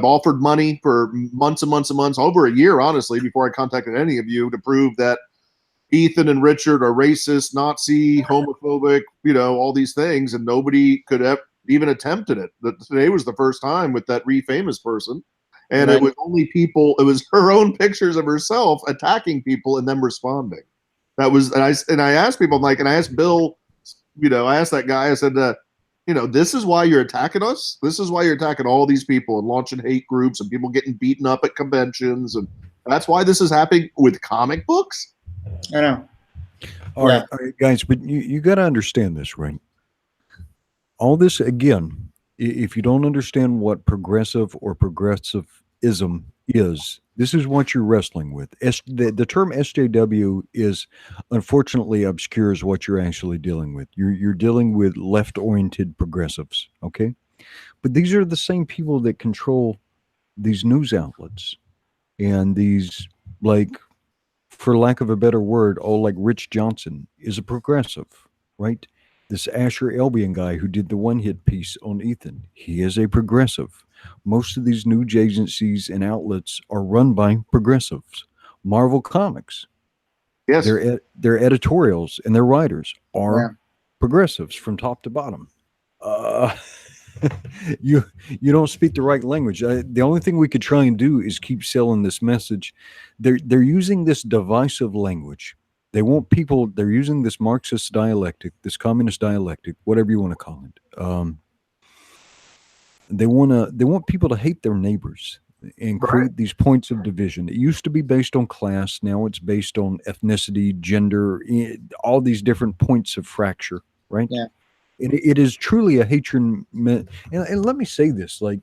offered money for months and months and months, over a year, honestly, before I contacted any of you to prove that Ethan and Richard are racist, Nazi, homophobic, you know, all these things, and nobody could have even attempted it. Today was the first time with that famous person, and Right. it was only people. It was her own pictures of herself attacking people and them responding. That was, and I asked people, like, and I asked Bill, you know, I asked that guy. I said, you know, this is why you're attacking us. This is why you're attacking all these people and launching hate groups and people getting beaten up at conventions, and that's why this is happening with comic books. I know. All Yeah. right, all right, guys, but you got to understand this, right? All this, again, if you don't understand what progressive or progressivism is, this is what you're wrestling with. The term SJW is unfortunately obscures what you're actually dealing with. You're dealing with left-oriented progressives, okay? But these are the same people that control these news outlets and these, like, for lack of a better word, like Rich Johnson is a progressive, right? This Asher Albion guy who did the one hit piece on Ethan, he is a progressive. Most of these news agencies and outlets are run by progressives. Marvel Comics, Yes. their editorials and their writers are Yeah. progressives from top to bottom. Uh, you don't speak the right language. The only thing we could try and do is keep selling this message. They're using this divisive language. They want people. They're using this Marxist dialectic, this communist dialectic, whatever you want to call it. They want people to hate their neighbors and Right. create these points of division. It used to be based on class. Now it's based on ethnicity, gender, all these different points of fracture. Right. Yeah. It is truly a hatred, and let me say this, like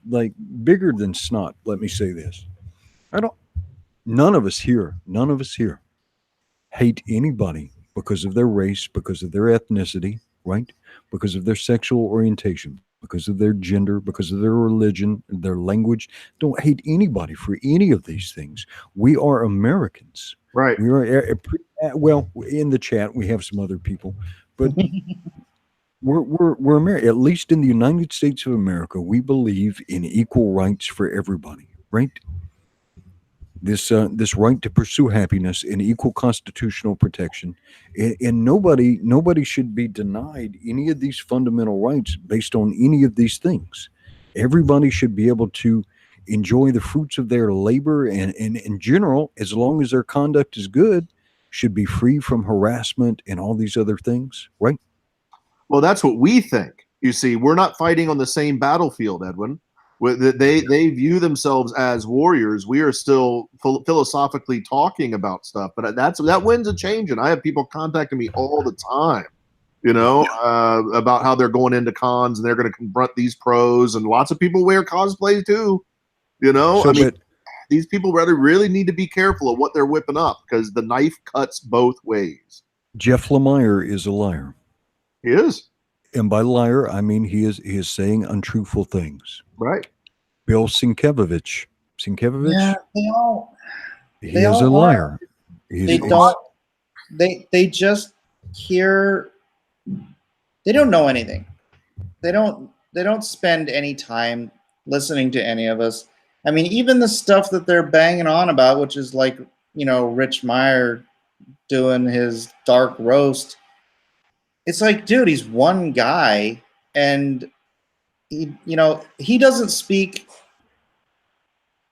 bigger than snot. Let me say this: I don't. None of us here, hate anybody because of their race, because of their ethnicity, right? Because of their sexual orientation, because of their gender, because of their religion, their language. Don't hate anybody for any of these things. We are Americans. Right. We are well in the chat. We have some other people, but we're American. At least in the United States of America, we believe in equal rights for everybody, right? This right to pursue happiness and equal constitutional protection, and nobody should be denied any of these fundamental rights based on any of these things. Everybody should be able to enjoy the fruits of their labor, and in general, as long as their conduct is good, should be free from harassment and all these other things, right? Well, that's what we think. You see, we're not fighting on the same battlefield, Edwin. They view themselves as warriors. We are still philosophically talking about stuff, but that wind's a changing. I have people contacting me all the time, you know, about how they're going into cons and they're going to confront these pros, and lots of people wear cosplay too. You know, So, I mean, but these people really need to be careful of what they're whipping up, because the knife cuts both ways. Jeff Lemire is a liar. He is. And by liar, I mean he is saying untruthful things. Right. Bill Sienkiewicz, Yeah. he they is a all liar. They don't. They just hear. They don't know anything. They don't spend any time listening to any of us. I mean, even the stuff that they're banging on about, which is like, you know, Rich Meyer doing his dark roast. It's like, dude, he's one guy, and he doesn't speak.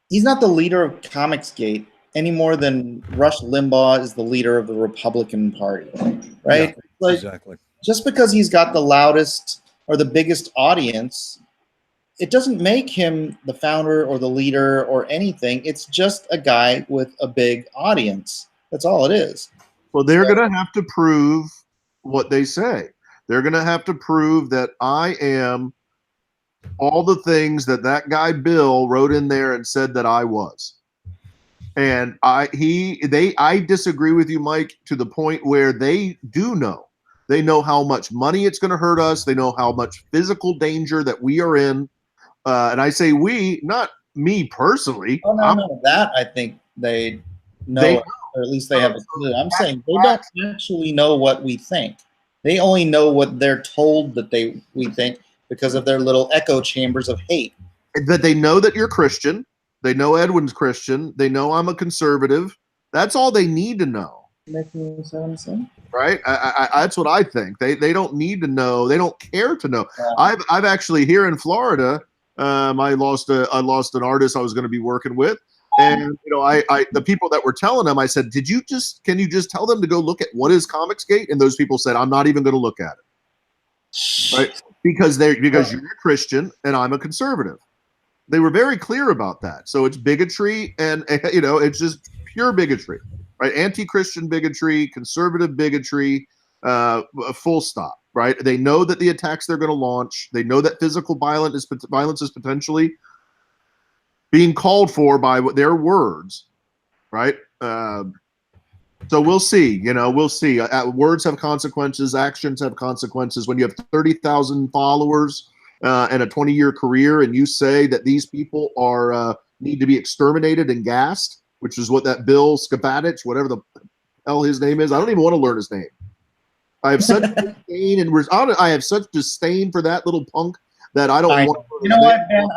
He's not the leader of Comicsgate any more than Rush Limbaugh is the leader of the Republican Party, right? Yeah, Like, exactly. just because he's got the loudest or the biggest audience, it doesn't make him the founder or the leader or anything. It's just a guy with a big audience. That's all it is. Well, they're going to have to prove what they say. They're going to have to prove that I am all the things that guy Bill wrote in there and said that I was. And I disagree with you, Mike, to the point where they do know. They know how much money it's going to hurt us. They know how much physical danger that we are in. And I say we, not me personally. Oh no, that I think they know, They- or at least they have a clue. I'm saying they don't actually know what we think. They only know what they're told that we think because of their little echo chambers of hate. That they know that you're Christian. They know Edwin's Christian. They know I'm a conservative. That's all they need to know. Making sense? Right? I that's what I think. They don't need to know. They don't care to know. Yeah. I've actually here in Florida. I lost an artist I was going to be working with, and the people that were telling them, I said, can you just tell them to go look at what is Comicsgate? And those people said, I'm not even going to look at it, right? Because you're a Christian and I'm a conservative. They were very clear about that. So it's bigotry, and it's just pure bigotry, right? Anti-Christian bigotry, conservative bigotry, full stop. Right? They know that the attacks they're going to launch. They know that physical violence is potentially being called for by their words. Right? So we'll see. We'll see. Words have consequences. Actions have consequences. When you have 30,000 followers and a 20-year career, and you say that these people are need to be exterminated and gassed, which is what that Bill Skabatich, whatever the hell his name is, I don't even want to learn his name. I have such disdain for that little punk that I don't want. You know what, Ben?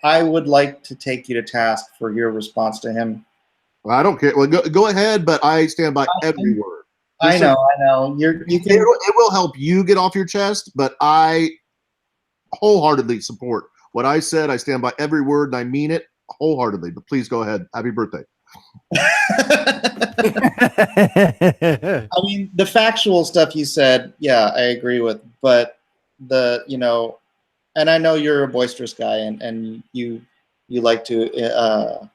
I would like to take you to task for your response to him. I don't care. Well, go ahead, but I stand by every word. I know. It will help you get off your chest, but I wholeheartedly support what I said. I stand by every word, and I mean it wholeheartedly. But please go ahead. Happy birthday. I mean, the factual stuff you said, yeah, I agree with. But and I know you're a boisterous guy, and you like to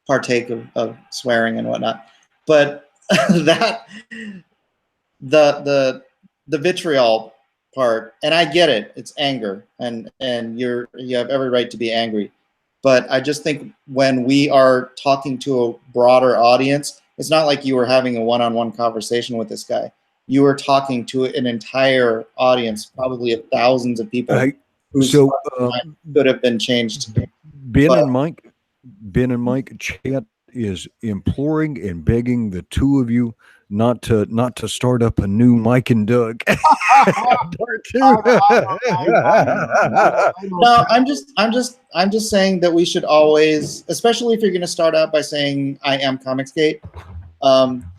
partake of swearing and whatnot. But that the vitriol part, and I get it. It's anger, and you have every right to be angry. But I just think when we are talking to a broader audience, it's not like you were having a one-on-one conversation with this guy. You were talking to an entire audience, probably of thousands of people whose could have been changed. Ben and Mike, chat is imploring and begging the two of you not to start up a new Mike and Doug part two. No, I'm just saying that we should always, especially if you're going to start out by saying I am Comicsgate,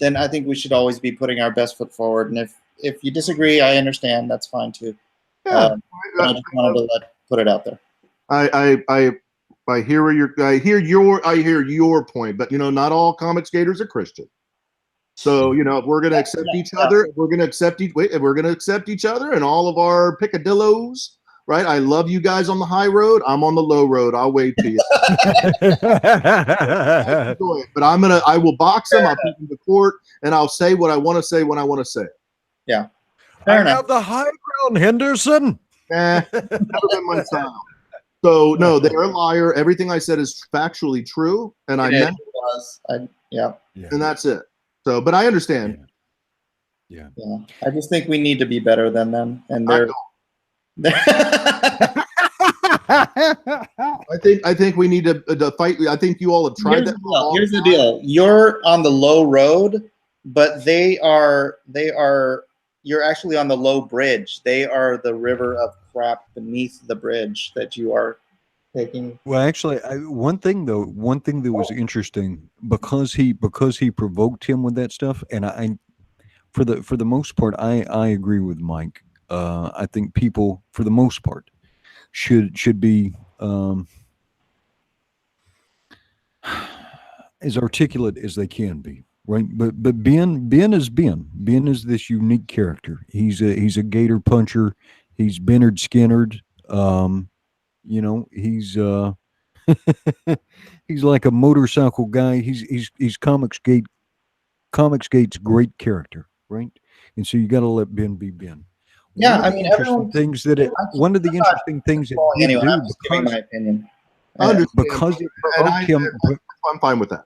then I think we should always be putting our best foot forward. And if you disagree, I understand. That's fine too. Yeah, I just wanted to put it out there. I hear your point, but not all Comicsgaters are Christian. So if we're going to accept each other, if we're going to accept each other and all of our picadillos, right? I love you guys on the high road. I'm on the low road. I'll wait to you. But I will box them. I'll take them to court, and I'll say what I want to say when I want to say it. Yeah. I have the high ground, Henderson. Never been my style. So no, they're a liar. Everything I said is factually true, and I meant it. Yeah. And that's it. So, but I understand. Yeah. I just think we need to be better than them, and they're. I think we need to fight. I think you all have tried that. Here's the deal. You're on the low road, but they are. You're actually on the low bridge. They are the river of crap beneath the bridge that you are taking. Well, actually, one thing that was interesting, because he provoked him with that stuff, and I for the most part, I agree with Mike. I think people, for the most part, should be as articulate as they can be, right? But Ben is Ben. Ben is this unique character. He's a gator puncher. He's Bennard Skinnerd. He's he's like a motorcycle guy. He's Comicsgate's great character, right? And so you got to let Ben be Ben. Yeah, one of the interesting things that it giving my opinion. because it provoked him. I'm fine with that.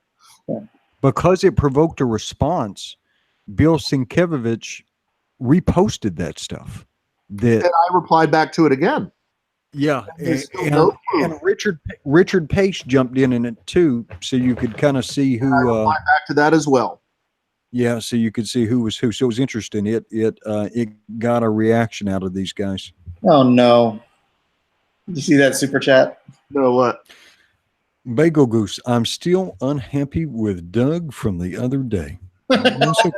Because it provoked a response, Bill Sienkiewicz reposted that stuff. That And I replied back to it again. yeah, There's still no proof. and Richard Pace jumped in it too, so you could kind of see who. Back to that as well. Yeah, so you could see who was who. So it was interesting. It got a reaction out of these guys. Oh no! Did you see that super chat? No, what? Bagel Goose, I'm still unhappy with Doug from the other day. That's okay.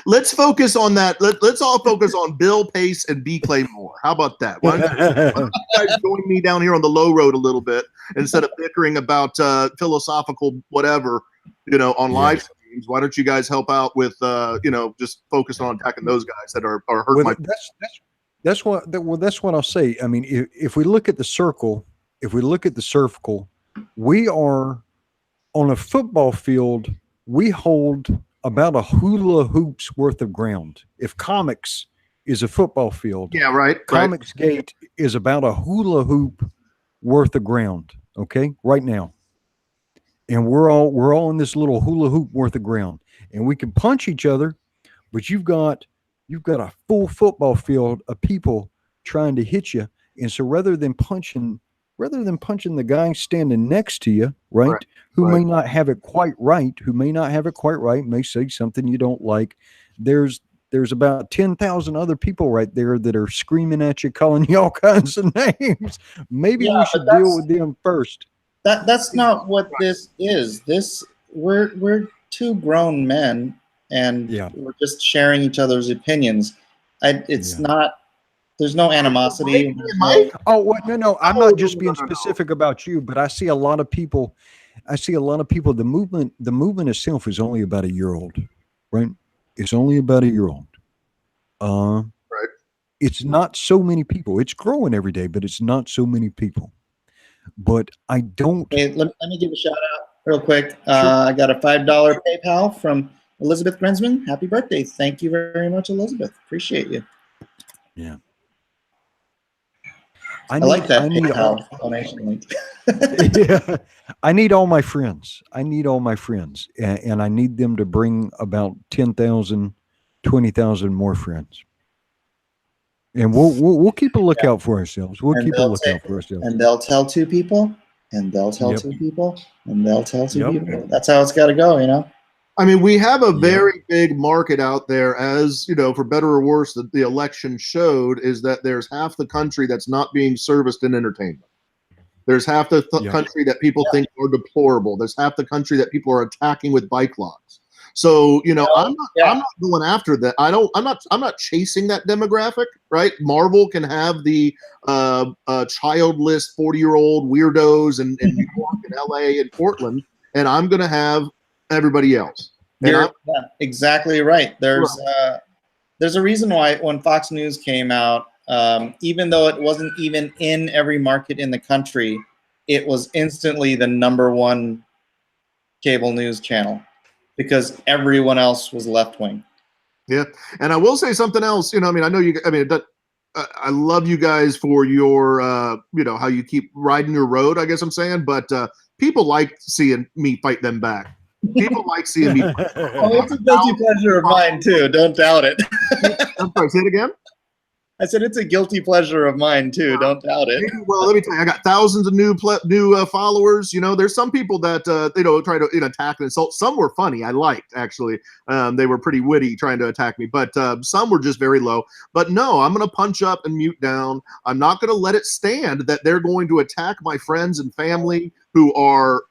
Let's focus on that. Let's all focus on Bill Pace and B. Claymore. How about that? Why don't you guys join me down here on the low road a little bit instead of bickering about philosophical whatever, on live streams? Why don't you guys help out with, just focus on attacking those guys that are hurting my. That's what I'll say. I mean, if we look at the circle, we are on a football field. We hold about a hula hoop's worth of ground. If comics is a football field, Yeah, right. Comics Gate is about a hula hoop worth of ground. Okay, right now, and we're all in this little hula hoop worth of ground, and we can punch each other, but you've got a full football field of people trying to hit you, and so rather than punching the guy standing next to you, right, who may not have it quite right, may say something you don't like, there's about 10,000 other people right there that are screaming at you, calling you all kinds of names. Maybe we should deal with them first. That's not what this is. We're two grown men, and we're just sharing each other's opinions. It's not. There's no animosity. Oh no! I'm not just being specific about you, but I see a lot of people. The movement itself is only about a year old, right? It's only about a year old. Right. It's not so many people. It's growing every day, but it's not so many people. But I don't. Hey, let me give a shout out real quick. I got a $5 PayPal from Elizabeth Grensman. Happy birthday! Thank you very much, Elizabeth. Appreciate you. Yeah. I like that PayPal donation link. Yeah, I need all my friends. And I need them to bring about 10,000, 20,000 more friends. And we'll keep a lookout for ourselves. And they'll tell two people, and they'll tell two people, and they'll tell two people. That's how it's got to go, I mean, we have a very big market out there, as for better or worse, that the election showed, is that there's half the country that's not being serviced in entertainment. There's half the country that people think are deplorable. There's half the country that people are attacking with bike locks. So, I'm not going after that. I'm not chasing that demographic, right? Marvel can have the childless 40-year-old weirdos in New York and LA and Portland, and I'm going to have everybody else. You're exactly right. There's a reason why when Fox News came out, even though it wasn't even in every market in the country, it was instantly the #1 cable news channel because everyone else was left wing. Yeah, and I will say something else. I know you. I love you guys for your, how you keep riding your road. I guess I'm saying, but people like seeing me fight them back. People like seeing me. It's a guilty pleasure of mine too. Don't doubt it. I'm sorry. Say it again. I said it's a guilty pleasure of mine too. Don't doubt it. Well, let me tell you, I got thousands of new followers. There's some people that try to attack and insult. Some were funny. I liked actually. They were pretty witty trying to attack me, but some were just very low. But no, I'm going to punch up and mute down. I'm not going to let it stand that they're going to attack my friends and family who are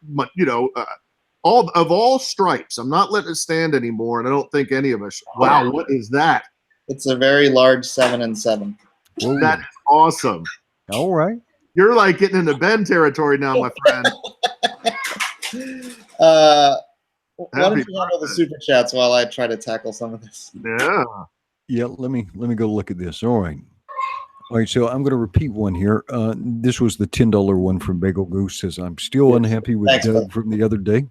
all stripes. I'm not letting it stand anymore, and I don't think any of us. Wow, what is that? It's a very large 7 and 7. Whoa. That is awesome. All right. You're like getting into Ben territory now, my friend. Why don't you handle the super chats while I try to tackle some of this? Yeah. Yeah, let me go look at this. All right. So I'm going to repeat one here. This was the $10 one from Bagel Goose. Says, I'm still unhappy with Doug from the other day.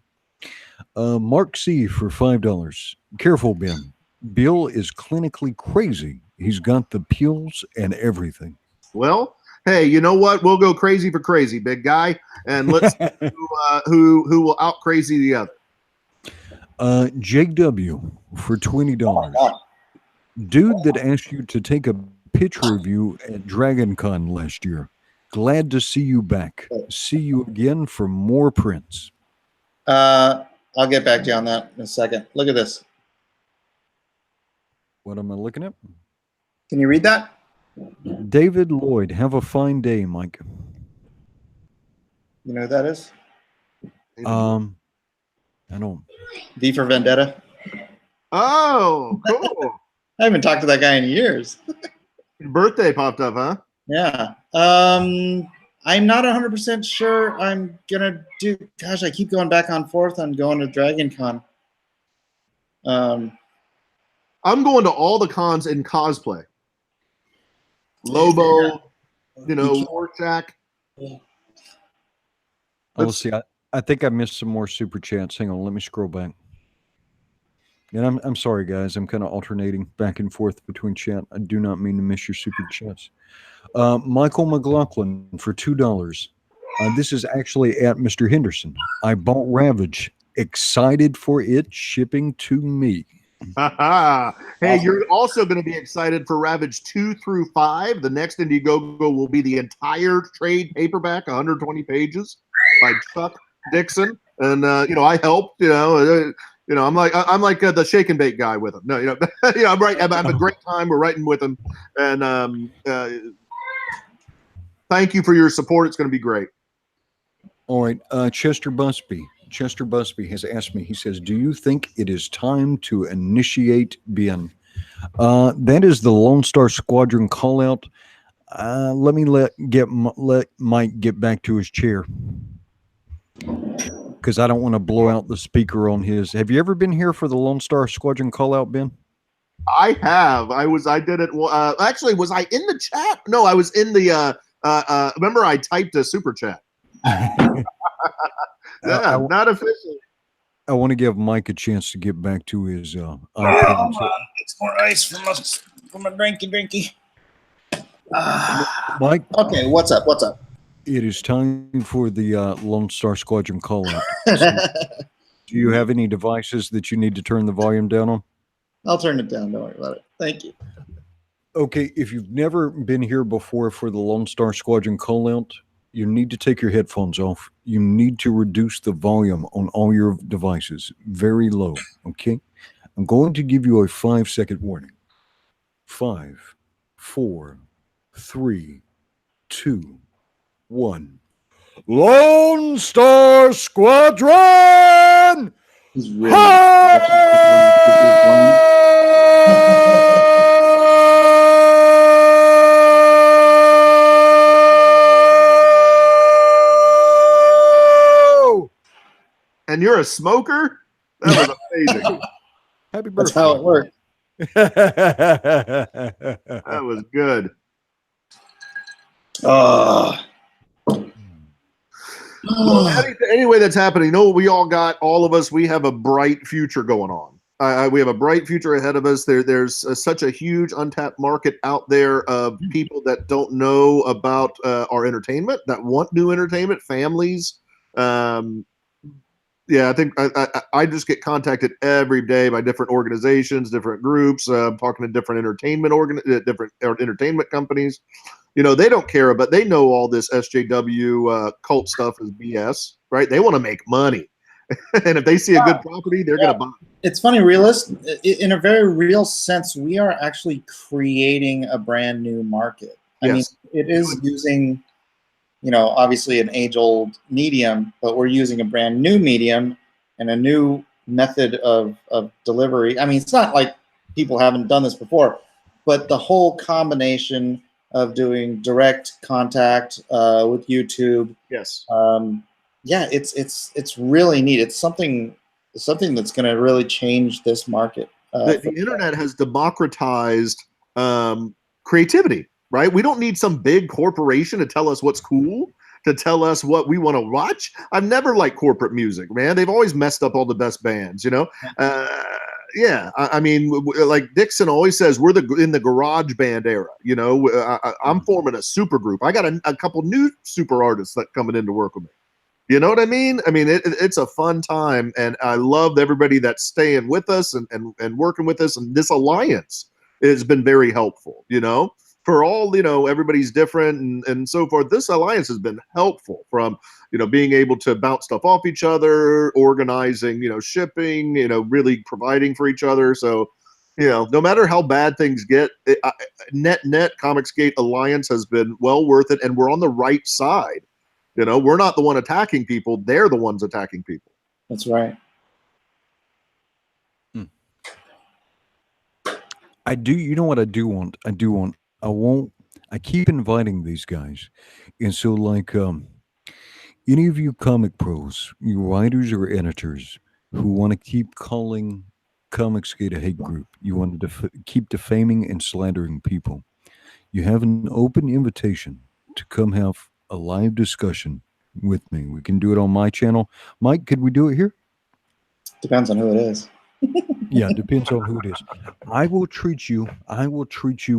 Mark C for $5. Careful, Ben. Bill is clinically crazy. He's got the pills and everything. Well, hey, you know what? We'll go crazy for crazy, big guy, and let's see who will out crazy the other. JW for $20. God. Dude that asked you to take a picture of you at DragonCon last year. Glad to see you back. See you again for more prints. I'll get back to you on that in a second. Look at this. What am I looking at? Can you read that? David Lloyd, have a fine day, Mike. You know who that is? I don't. V for Vendetta. Oh, cool. I haven't talked to that guy in years. Your birthday popped up, huh? Yeah. I'm not 100% sure I'm gonna do. Gosh, I keep going back and forth on going to DragonCon. I'm going to all the cons in cosplay. Lobo, Rorschach. Oh, see, I think I missed some more super chats. Hang on, let me scroll back. And I'm sorry, guys. I'm kind of alternating back and forth between chat. I do not mean to miss your super chats. Michael McLaughlin for $2. This is actually at Mr. Henderson. I bought Ravage. Excited for it shipping to me. Hey, you're also going to be excited for Ravage 2 through 5. The next Indiegogo will be the entire trade paperback, 120 pages by Chuck Dixon. And I helped. I'm like the shake and bake guy with him. No, I'm right. I'm a great time. We're writing with him, and thank you for your support. It's going to be great. All right, Chester Busby. Chester Busby has asked me. He says, "Do you think it is time to initiate BN?" That is the Lone Star Squadron call out. Let me let Mike get back to his chair, because I don't want to blow out the speaker on his. Have you ever been here for the Lone Star Squadron call out, Ben? I have. I did it. Actually, was I in the chat? No, I was in the. Remember, I typed a super chat. Yeah, not officially. I want to give Mike a chance to get back to his iPad. It's more ice from a drinky. Mike. Okay, what's up? What's up? It is time for the Lone Star Squadron call out. So, do you have any devices that you need to turn the volume down on? I'll turn it down. Don't worry about it. Thank you. Okay, if you've never been here before for the Lone Star Squadron call out, you need to take your headphones off. You need to reduce the volume on all your devices very low, okay? I'm going to give you a 5-second warning. 5, 4, 3, 2, 1. Lone Star Squadron! He's really And you're a smoker? That was amazing. Happy birthday. That's how it worked. That was good. Well, anyway, that's happening. We all got, all of us, we have a bright future going on. We have a bright future ahead of us. There's such a huge untapped market out there of people that don't know about our entertainment, that want new entertainment, families. Yeah, I think I just get contacted every day by different organizations, different groups, talking to different entertainment companies. They don't care, but they know all this SJW cult stuff is BS, right? They want to make money. And if they see a good property, they're going to buy it. It's funny, in a very real sense, we are actually creating a brand new market. I mean, it is using, obviously an age-old medium, but we're using a brand new medium and a new method of delivery. I mean, it's not like people haven't done this before, but the whole combination of doing direct contact with YouTube. Yes. Yeah, it's really neat. It's something that's going to really change this market. The internet has democratized creativity, right? We don't need some big corporation to tell us what's cool, to tell us what we want to watch. I've never liked corporate music, man. They've always messed up all the best bands, yeah, I mean, like Dixon always says, we're in the garage band era. You know, I'm forming a super group. I got a couple new super artists that coming in to work with me. You know what I mean? I mean, it's a fun time, and I love everybody that's staying with us and working with us. And this alliance has been very helpful. You know, for all, you know, everybody's different and so forth. This alliance has been helpful from, you know, being able to bounce stuff off each other, organizing, you know, shipping, you know, really providing for each other. So, you know, no matter how bad things get, net Comicsgate Alliance has been well worth it, and we're on the right side. You know, we're not the one attacking people; they're the ones attacking people. That's right. I do. You know what I do want? I keep inviting these guys, and so like any of you comic pros, you writers or editors who want to keep calling Comicsgate a hate group, you want to keep defaming and slandering people, you have an open invitation to come have a live discussion with me. We can do it on my channel. Mike, could we do it here? Depends on who it is. Yeah, depends on who it is. I will treat you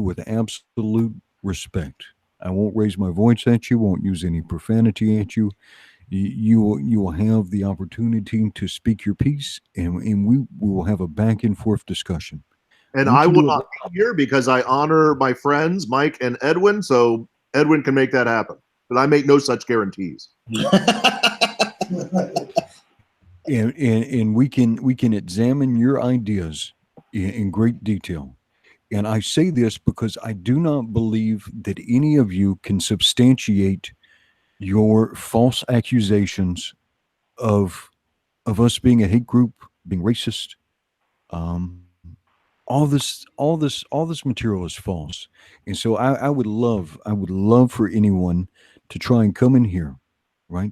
with absolute respect. I won't raise my voice at you, won't use any profanity at you. You will have the opportunity to speak your piece, and we will have a back and forth discussion. And We I can will do it- not be here because I honor my friends Mike and Edwin, so Edwin can make that happen. But I make no such guarantees. and we can examine your ideas in great detail. And I say this because I do not believe that any of you can substantiate your false accusations of us being a hate group, being racist. Um, all this material is false, and so I would love for anyone to try and come in here, right?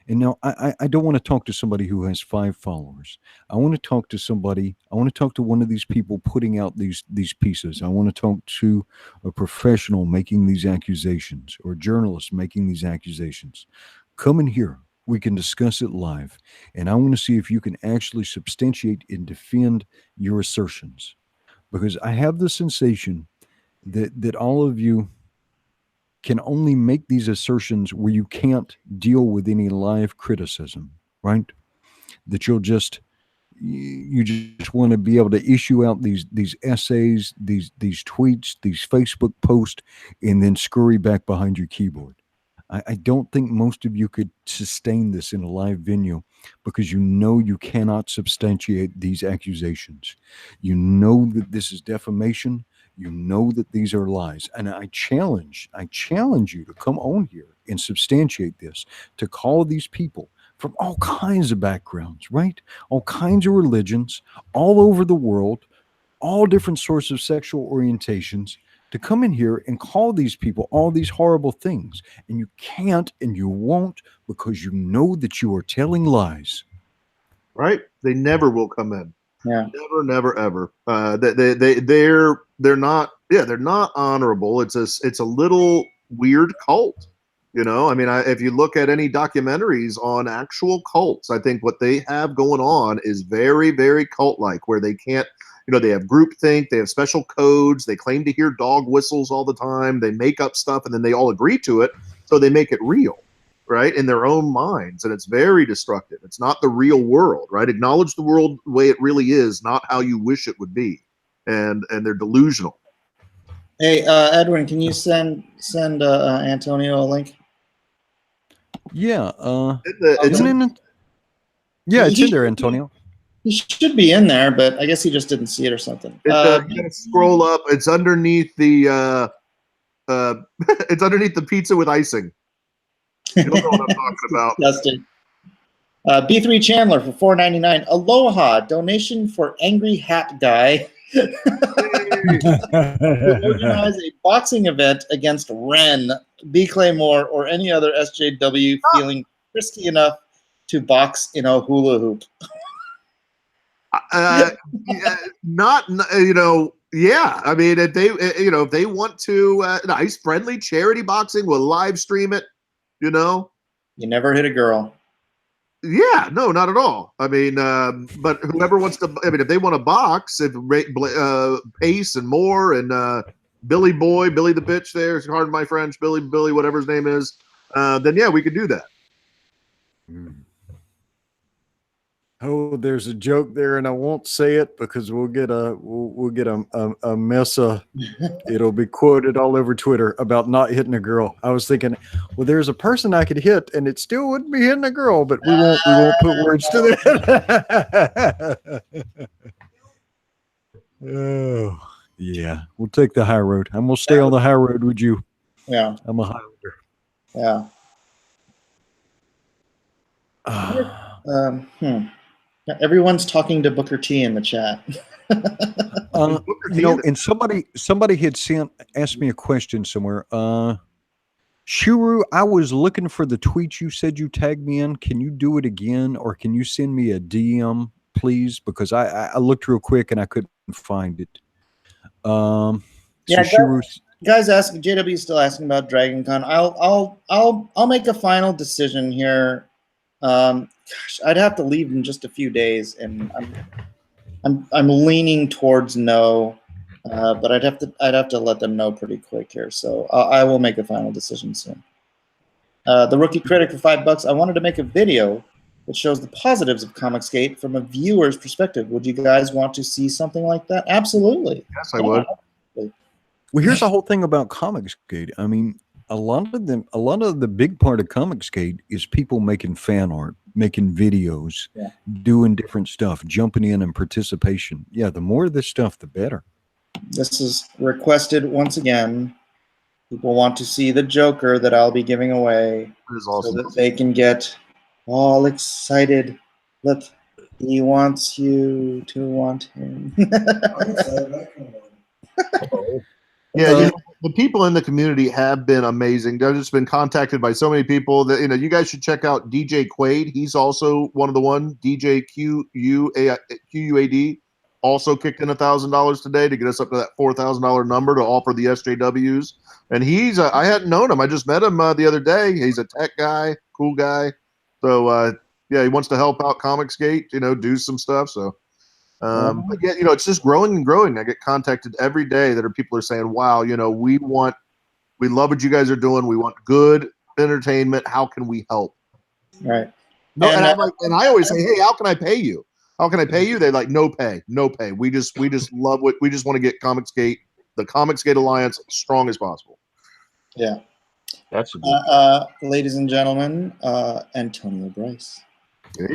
And now I don't want to talk to somebody who has 5 followers. I want to talk to somebody. I want to talk to one of these people putting out these pieces. I want to talk to a professional making these accusations, or a journalist making these accusations. Come in here. We can discuss it live, and I want to see if you can actually substantiate and defend your assertions, because I have the sensation that all of you can only make these assertions where you can't deal with any live criticism, right? That you just want to be able to issue out these essays, these tweets, these Facebook posts, and then scurry back behind your keyboard. I don't think most of you could sustain this in a live venue, because you know you cannot substantiate these accusations. You know that this is defamation. You know that these are lies. And I challenge you to come on here and substantiate this, to call these people from all kinds of backgrounds, right? All kinds of religions, all over the world, all different sorts of sexual orientations, to come in here and call these people all these horrible things. And you can't and you won't, because you know that you are telling lies. Right? They never will come in. Yeah. Never, ever. They're not. Yeah, they're not honorable. It's a little weird cult. You know, I mean, if you look at any documentaries on actual cults, I think what they have going on is very, very cult-like, where they can't. You know, they have groupthink, they have special codes, they claim to hear dog whistles all the time, they make up stuff, and then they all agree to it, so they make it real, right, in their own minds, and it's very destructive. It's not the real world, right? Acknowledge the world the way it really is, not how you wish it would be, and they're delusional. Hey, Edwin, can you send Antonio a link? Yeah. It's It's in there, Antonio. He should be in there, but I guess he just didn't see it or something. you gotta scroll up. It's underneath the it's underneath the pizza with icing. You'll know what I'm talking about. Disgusting. B3 Chandler for $4.99. Aloha donation for Angry Hat Guy to organize a boxing event against Ren, B. Claymore, or any other SJW feeling frisky enough to box in a hula hoop. Yeah, I mean, if they want to, nice friendly charity boxing, we'll live stream it. You know, You never hit a girl. Yeah, no, not at all. I mean, but whoever wants to, I mean, if they want to box, if Pace and Moore and Billy Boy, Billy the bitch there, pardon my French, Billy, whatever his name is, then yeah, we could do that. Oh, there's a joke there, and I won't say it because we'll get a mess. It'll be quoted all over Twitter about not hitting a girl. I was thinking, well, there's a person I could hit, and it still wouldn't be hitting a girl, but we won't put words to that. Oh, yeah, we'll take the high road. I'm gonna stay on the high road with you. Yeah. I'm a Highlander. Yeah. Everyone's talking to Booker T in the chat. You know, and somebody had asked me a question somewhere. Shuru, I was looking for the tweet you said you tagged me in. Can you do it again, or can you send me a DM, please? Because I looked real quick and I couldn't find it. Yeah, so Shuru, guys asking, JW is still asking about Dragon Con. I'll make a final decision here. Gosh, I'd have to leave in just a few days, and I'm leaning towards no, but I'd have to let them know pretty quick here. So I will make a final decision soon. The Rookie Critic for $5. I wanted to make a video that shows the positives of Comicsgate from a viewer's perspective. Would you guys want to see something like that? Absolutely. Yes, I would. well, here's the whole thing about Comicsgate. I mean, a lot of the big part of Comicsgate is people making fan art, making videos, doing different stuff, jumping in and participation. Yeah, the more of this stuff, the better. This is requested once again. People want to see the Joker that I'll be giving away, Awesome. so that they can get all excited. Look, he wants you to want him. Yeah, you know, the people in the community have been amazing. I've just been contacted by so many people that, you know, you guys should check out DJ Quaid. He's also one of the DJ QUAD also kicked in $1,000 today to get us up to that $4,000 number to offer the SJWs. And he's I hadn't known him. I just met him the other day. He's a tech guy, cool guy. So yeah, he wants to help out Comicsgate, you know, do some stuff. So but yeah, you know, it's just growing and growing. I get contacted every day that people are saying, wow, you know, we love what you guys are doing. We want good entertainment. How can we help? Right. No, and I always say, hey, how can I pay you? How can I pay you? They're like, no pay. We just love what we just want to get the Comicsgate Alliance strong as possible. Yeah. That's a good. Ladies and gentlemen, Antonio Bryce.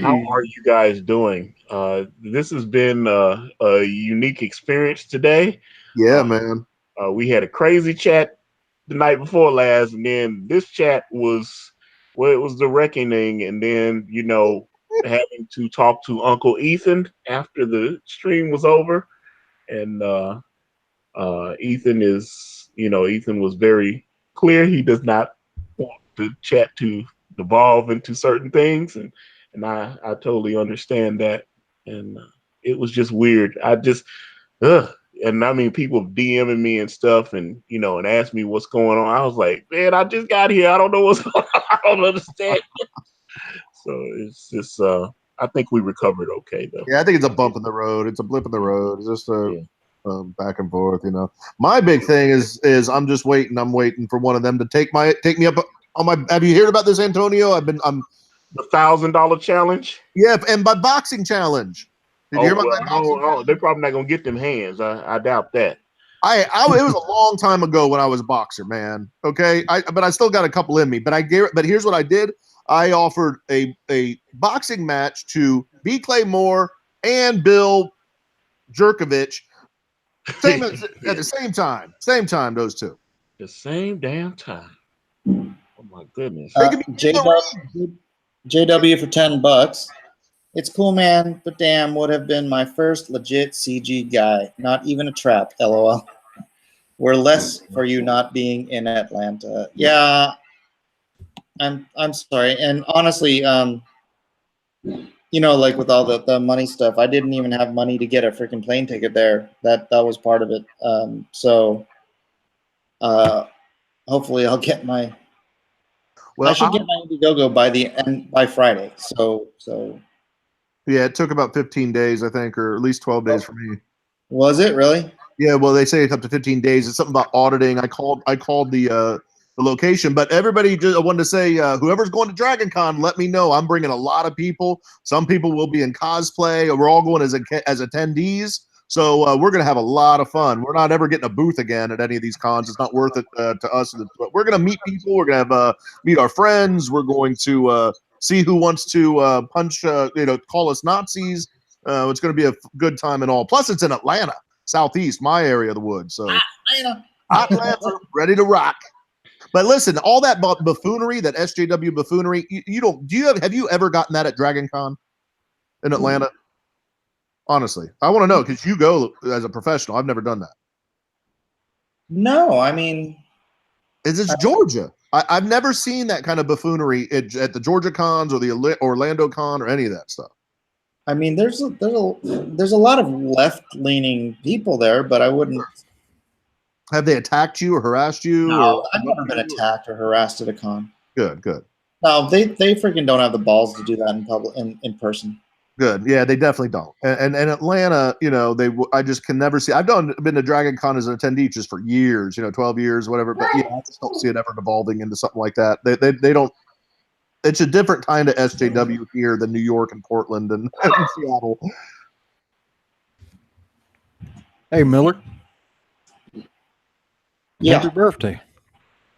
How are you guys doing? This has been a unique experience today. Yeah, man. We had a crazy chat the night before last, and then this chat was, well, it was the reckoning, and then, you know, having to talk to Uncle Ethan after the stream was over, and Ethan was very clear he does not want the chat to devolve into certain things, and I totally understand that, and it was just weird. And I mean, people DMing me and stuff, and you know, and ask me what's going on. I was like, man, I just got here. I don't know what's going on. I don't understand. So it's just, I think we recovered okay, though. Yeah, I think it's a bump in the road. It's a blip in the road. It's just back and forth, you know. My big thing is I'm just waiting. I'm waiting for one of them to take me up on my. Have you heard about this, Antonio? I'm the $1,000 challenge. Yeah, and my boxing challenge. Did you hear about that? They're probably not gonna get them hands. I doubt that. It was a long time ago when I was a boxer, man. Okay, but I still got a couple in me. But here's what I did. I offered a boxing match to B. Clay Moore and Bill Jerkovich. At the same time. Same time, those two. The same damn time. Oh my goodness. JW for $10. It's cool, man, but damn, would have been my first legit CG guy. Not even a trap, LOL. We're less for you not being in Atlanta. Yeah, I'm sorry. And honestly, you know, like with all the money stuff, I didn't even have money to get a freaking plane ticket there. That was part of it. So hopefully I'll get my. Well, I should get my Indiegogo by Friday. So yeah, it took about 15 days, I think, or at least 12 days for me. was it really? Yeah, well, they say it's up to 15 days. It's something about auditing. I called the location, but everybody just I wanted to say, whoever's going to Dragon Con, let me know. I'm bringing a lot of people. Some people will be in cosplay. We're all going as attendees. So we're going to have a lot of fun. We're not ever getting a booth again at any of these cons. It's not worth it to us. But we're going to meet people. We're going to meet our friends. We're going to see who wants to punch, call us Nazis. It's going to be a good time and all. Plus, it's in Atlanta. Southeast, my area of the woods. So Atlanta, ready to rock. But listen, all that buffoonery, that SJW buffoonery, have you ever gotten that at Dragon Con in Atlanta? Honestly, I want to know because you go as a professional. I've never done that. No, I mean, It's Georgia. I've never seen that kind of buffoonery at the Georgia cons or the Orlando con or any of that stuff. I mean, there's a lot of left-leaning people there, but I wouldn't. Have they attacked you or harassed you? No, I've never been attacked or harassed at a con. Good. No, they freaking don't have the balls to do that in public in person. Good. Yeah, they definitely don't. And Atlanta, I just can never see. I've been to Dragon Con as an attendee just for years, 12 years, whatever. But I just don't see it ever evolving into something like that. They don't. It's a different kind of SJW here than New York and Portland and Seattle. Hey, Miller. Yeah. Happy birthday.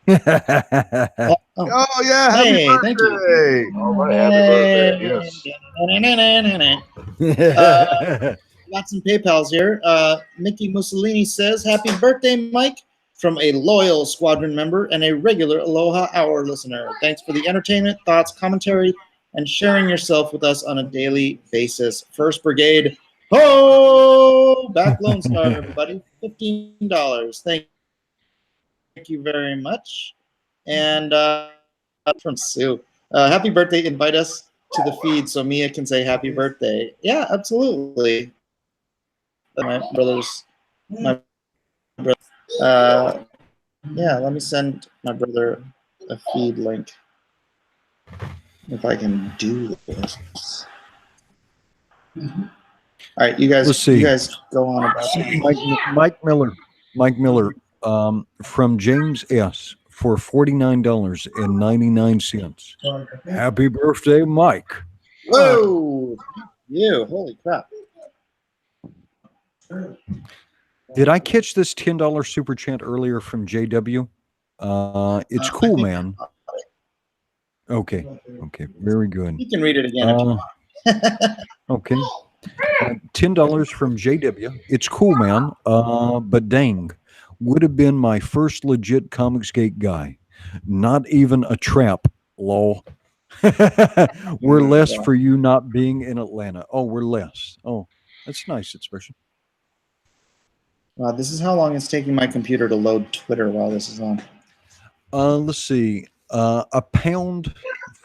Oh yeah, happy birthday. Thank you. All right, happy birthday. Yes. Got some PayPals here. Mickey Mussolini says, "Happy birthday, Mike, from a loyal squadron member and a regular Aloha Hour listener. Thanks for the entertainment, thoughts, commentary, and sharing yourself with us on a daily basis. First Brigade, ho! Back Lone Star, everybody. $15. Thank you very much." And from Sue, happy birthday. Invite us to the feed so Mia can say happy birthday. Yeah, absolutely. My brother. Yeah, let me send my brother a feed link if I can do this. All right, you guys. Let's see. You guys go on about that. Mike Miller, from James S. for $49.99. Happy birthday, Mike. Whoa! You, holy crap! Did I catch this $10 super chat earlier from JW? It's cool, man. Okay, very good. You can read it again if you want. Okay. $10 from JW. It's cool, man. But dang, would have been my first legit Comicsgate guy. Not even a trap, lol. We're less for you not being in Atlanta. Oh, we're less. Oh, that's nice expression. Wow, this is how long it's taking my computer to load Twitter while this is on. Let's see. A pound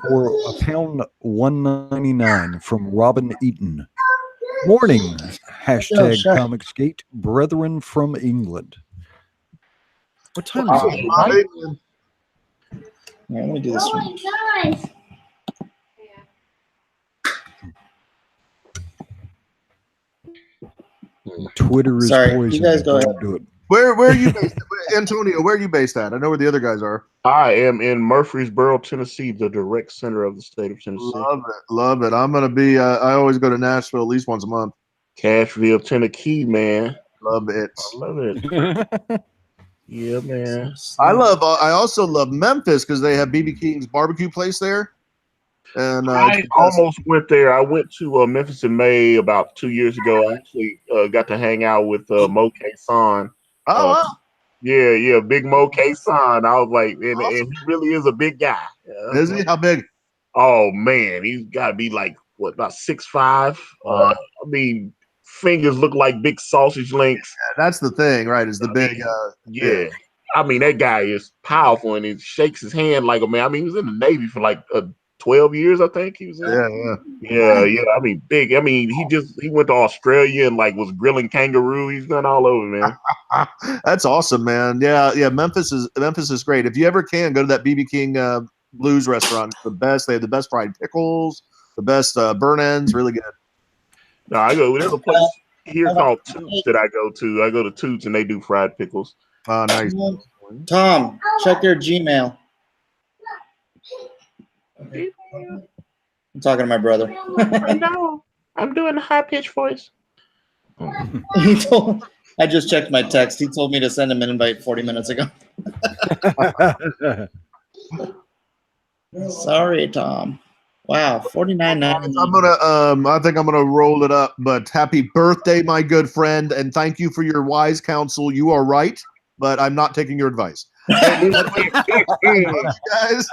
for $1.99 from Robin Eaton. Morning. Hashtag Comicsgate. Brethren from England. What time is it? All right, let me do this one. Twitter is Sorry, poison. you guys go Don't ahead. do it. Where are you based? Antonio, where are you based at? I know where the other guys are. I am in Murfreesboro, Tennessee, the direct center of the state of Tennessee. Love it. I'm gonna be. I always go to Nashville at least once a month. Cashville, Tennessee, man. Love it. I love it. Yeah, man. I also love Memphis because they have BB King's barbecue place there. And I almost went there. I went to Memphis in May about 2 years ago. I actually got to hang out with Mo K-San. Oh, wow. Yeah, big Mo K-San. I was like, and he really is a big guy. Is he? How big? Oh man, he's got to be like what, about 6'5". I mean, fingers look like big sausage links. Yeah, that's the thing, right? Is the big. Yeah. I mean, that guy is powerful, and he shakes his hand like a man. I mean, he was in the Navy for like 12 years, I think he was in. Yeah. I mean, big. I mean, he went to Australia and like was grilling kangaroo. He's done all over, man. That's awesome, man. Yeah. Memphis is great. If you ever can, go to that BB King Blues restaurant. It's the best. They have the best fried pickles, the best burn ends. Really good. No, there's a place here called Toots that I go to. I go to Toots and they do fried pickles. Nice. Tom, check your Gmail. I'm talking to my brother. I know. I'm doing a high pitched voice. I just checked my text. He told me to send him an invite 40 minutes ago. Sorry, Tom. Wow, $49.99. I'm gonna I think I'm gonna roll it up, but happy birthday, my good friend, and thank you for your wise counsel. You are right, but I'm not taking your advice. Love you guys.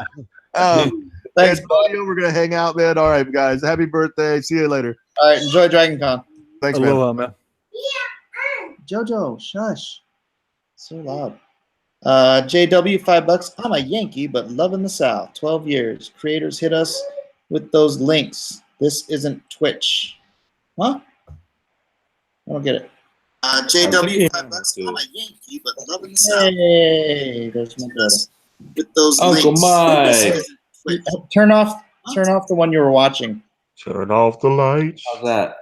Thanks, We're gonna hang out, man. All right, guys. Happy birthday. See you later. All right, enjoy Dragon Con. Thanks, man. Aloha, man. Jojo, shush. So loud. JW, $5. I'm a Yankee, but loving the South. 12 years. Creators hit us with those links. This isn't Twitch. Huh? I don't get it. JW, $5. I'm a Yankee, but loving the South. Hey, there's my brother. With those Uncle links. Mike. Turn off the one you were watching. Turn off the lights. How's that?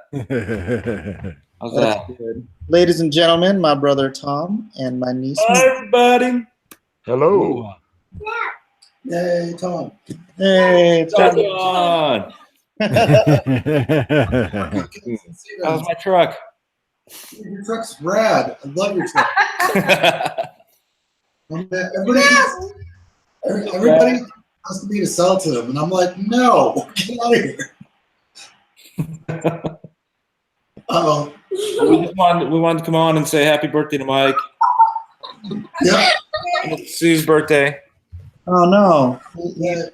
How's that? That's good. Ladies and gentlemen, my brother Tom and my niece. Hi, everybody. Hello. Yay, Tom. Hey, it's Come John. on. How's my truck? Your truck's rad. I love your truck. Everybody asks me to sell to them, and I'm like, no, get out of here. Uh-oh. We wanted to come on and say happy birthday to Mike. Yeah. It's Sue's birthday. Oh no!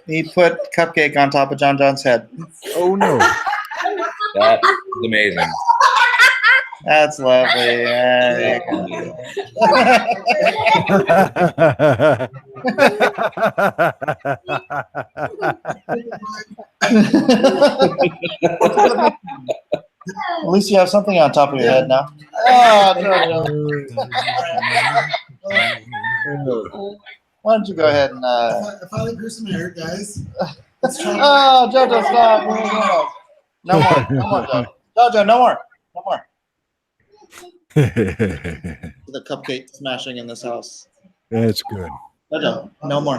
He put cupcake on top of John John's head. Oh no. That is amazing. That's lovely. Yeah, At least you have something on top of your head now. Why don't you go ahead and? I finally grew some hair, guys. Let's try. Oh, Jojo, stop! No more, Jojo. Jojo, no more. The cupcake smashing in this house. That's good. Jojo, no more.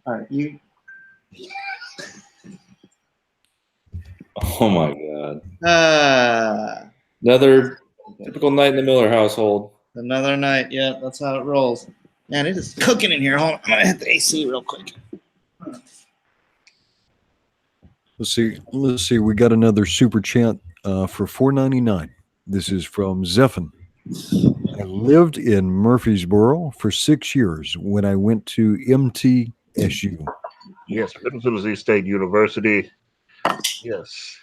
All right, you. Oh my God. Another typical night in the Miller household. Another night. Yeah, that's how it rolls. Man, it is cooking in here. Hold on. I'm going to hit the AC real quick. Let's see. We got another super chat for $4.99. This is from Zephan. I lived in Murfreesboro for 6 years when I went to MTSU. Yes, Middle Tennessee State University. Yes.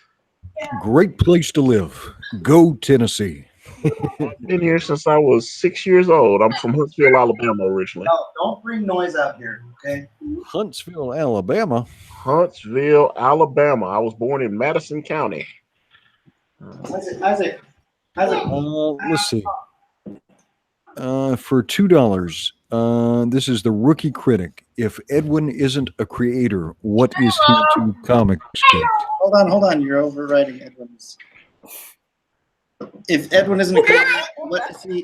Great place to live. Go Tennessee. I've been here since I was 6 years old. I'm from Huntsville, Alabama originally. No, don't bring noise out here, okay? Huntsville, Alabama. Huntsville, Alabama. I was born in Madison County. Isaac. Let's see. For $2, this is the Rookie Critic. If Edwin isn't a creator, what is he to Comicscape? Hold on. You're overriding Edwin's. If Edwin isn't a creator, what is he?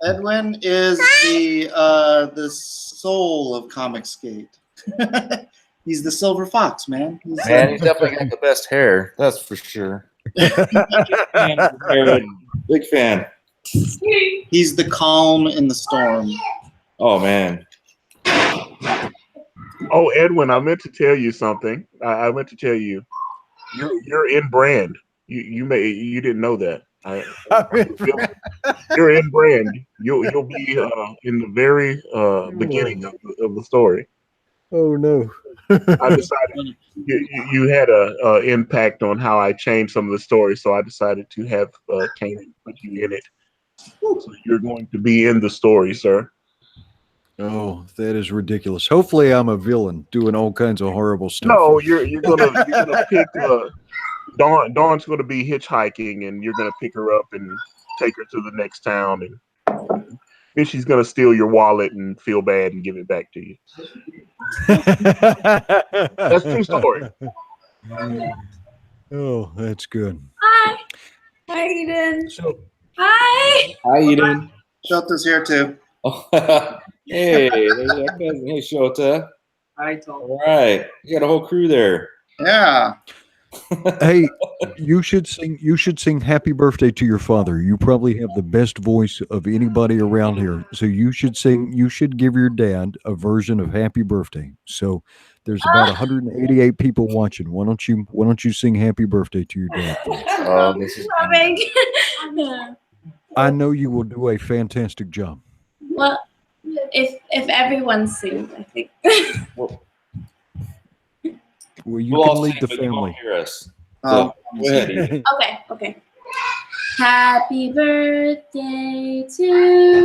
Edwin is the soul of Comicsgate. He's the silver fox, man. He's Definitely got the best hair. That's for sure. Big fan. He's the calm in the storm. Oh man. Oh, Edwin, I meant to tell you something. I meant to tell you, you're in brand. You didn't know that. You're in brand. You'll be in the very beginning of the story. Oh no! I decided you had a impact on how I changed some of the story, so I decided to have Kanan put you in it. So you're going to be in the story, sir. Oh, that is ridiculous. Hopefully, I'm a villain doing all kinds of horrible stuff. No, you're gonna pick. Dawn's gonna be hitchhiking, and you're gonna pick her up and take her to the next town. And Then she's gonna steal your wallet and feel bad and give it back to you. That's true story. Oh, that's good. Hi. Hi, Eden. So, Hi. How you doing? Shota's here too. Oh, hey, there's our cousin. Hey, Shota. Hi, Tom. All right, you got a whole crew there. Yeah. hey, you should sing "Happy Birthday" to your father. You probably have the best voice of anybody around here. So you should sing. You should give your dad a version of "Happy Birthday." So there's about 188 people watching. Why don't you sing "Happy Birthday" to your dad? Oh, this is I know you will do a fantastic job. Well, if everyone sings, I think. Well, you we'll can all lead sing, the but you won't family. hear us. Oh, Go ahead. Eden. Okay. Happy birthday to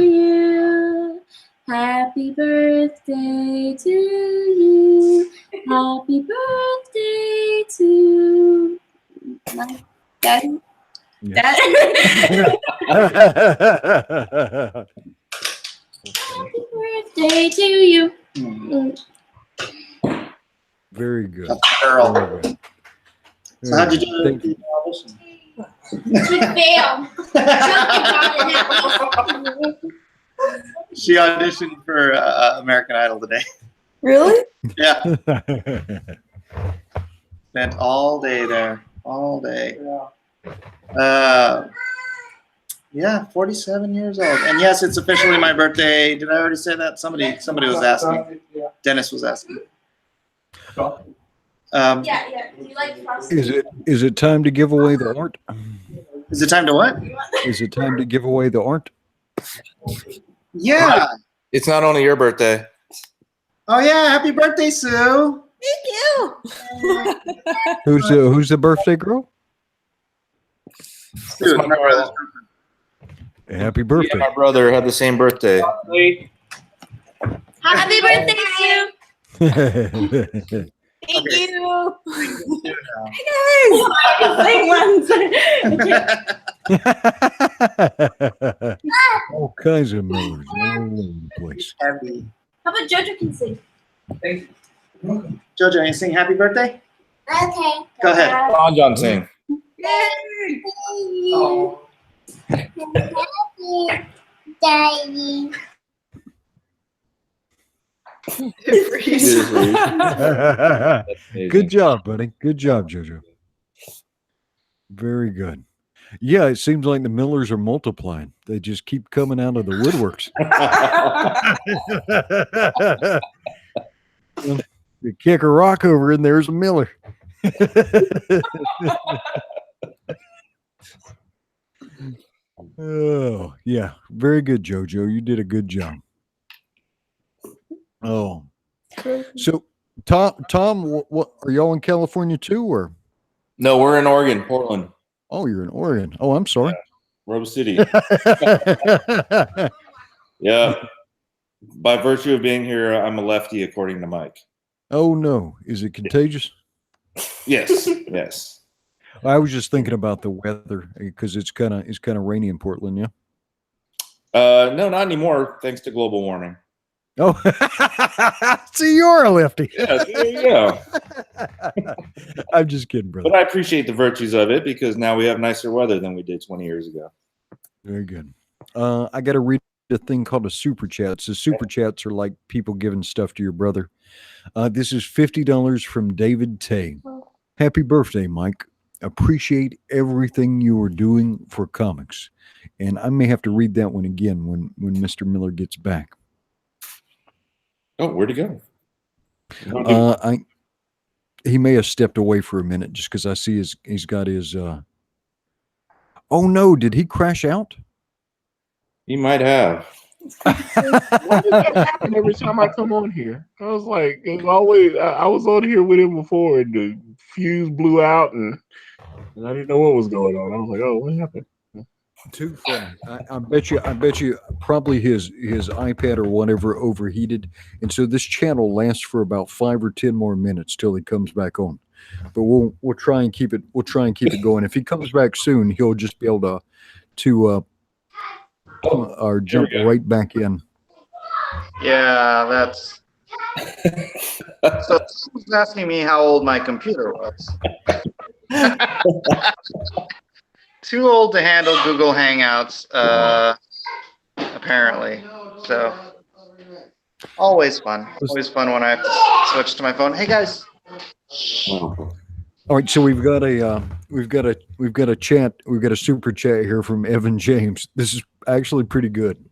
you. Happy birthday to you. Happy birthday to my daddy. Yes. Happy birthday to you. Very good. Girl. Very good. So how'd you do Thank you. the audition? She failed. She auditioned for American Idol today. Really? Yeah. Spent all day there. All day. Yeah, 47 years old. And yes, it's officially my birthday. Did I already say that? Somebody was asking. Dennis was asking. Yeah. Do you like frosting? Is it time to give away the art? Is it time to what? Is it time to give away the art? Yeah. It's not only your birthday. Oh yeah, happy birthday, Sue. Thank you. Who's the birthday girl? Sue, my brother. Happy Me birthday. and my brother had the same birthday. Happy birthday, Sue. Thank Okay. you. All kinds of Millers all over the place. Happy. How about Jojo can sing? Jojo, you sing happy birthday? Okay. Go ahead. Ron John sing. Daddy. Seriously. That's amazing. Good job, buddy. Good job, Jojo. Very good. Yeah, it seems like the Millers are multiplying. They just keep coming out of the woodworks. You kick a rock over and there's a Miller. Oh, yeah. Very good, Jojo. You did a good job. Oh. So, Tom, what are y'all in California too, or? No, we're in Oregon, Portland, Oh, you're in Oregon. Oh, I'm sorry. Rose City. Yeah. By virtue of being here, I'm a lefty, according to Mike. Oh no, is it contagious? Yes. Yes. I was just thinking about the weather because it's kind of rainy in Portland. Yeah. No, not anymore. Thanks to global warming. Oh, see, you're a lefty. Yeah, there you go. I'm just kidding, brother. But I appreciate the virtues of it because now we have nicer weather than we did 20 years ago. Very good. I got to read a thing called a super chat. So super chats are like people giving stuff to your brother. This is $50 from David Tay. Happy birthday, Mike. Appreciate everything you are doing for comics. And I may have to read that one again when Mr. Miller gets back. Oh, where'd he go? He may have stepped away for a minute just because I see he's got his. Oh no! Did he crash out? He might have. Why does that happen every time I come on here? I was like, it's always. I was on here with him before, and the fuse blew out, and I didn't know what was going on. I was like, oh, what happened? Too funny. I bet you probably his iPad or whatever overheated, and so this channel lasts for about 5 or 10 more minutes till he comes back on. But we'll try and keep it going. If he comes back soon, he'll just be able to or jump right back in. Yeah, that's. So someone's asking me how old my computer was. Too old to handle Google Hangouts, apparently. So always fun. Always fun when I have to switch to my phone. Hey guys. All right, so we've got a super chat here from Evan James. This is actually pretty good.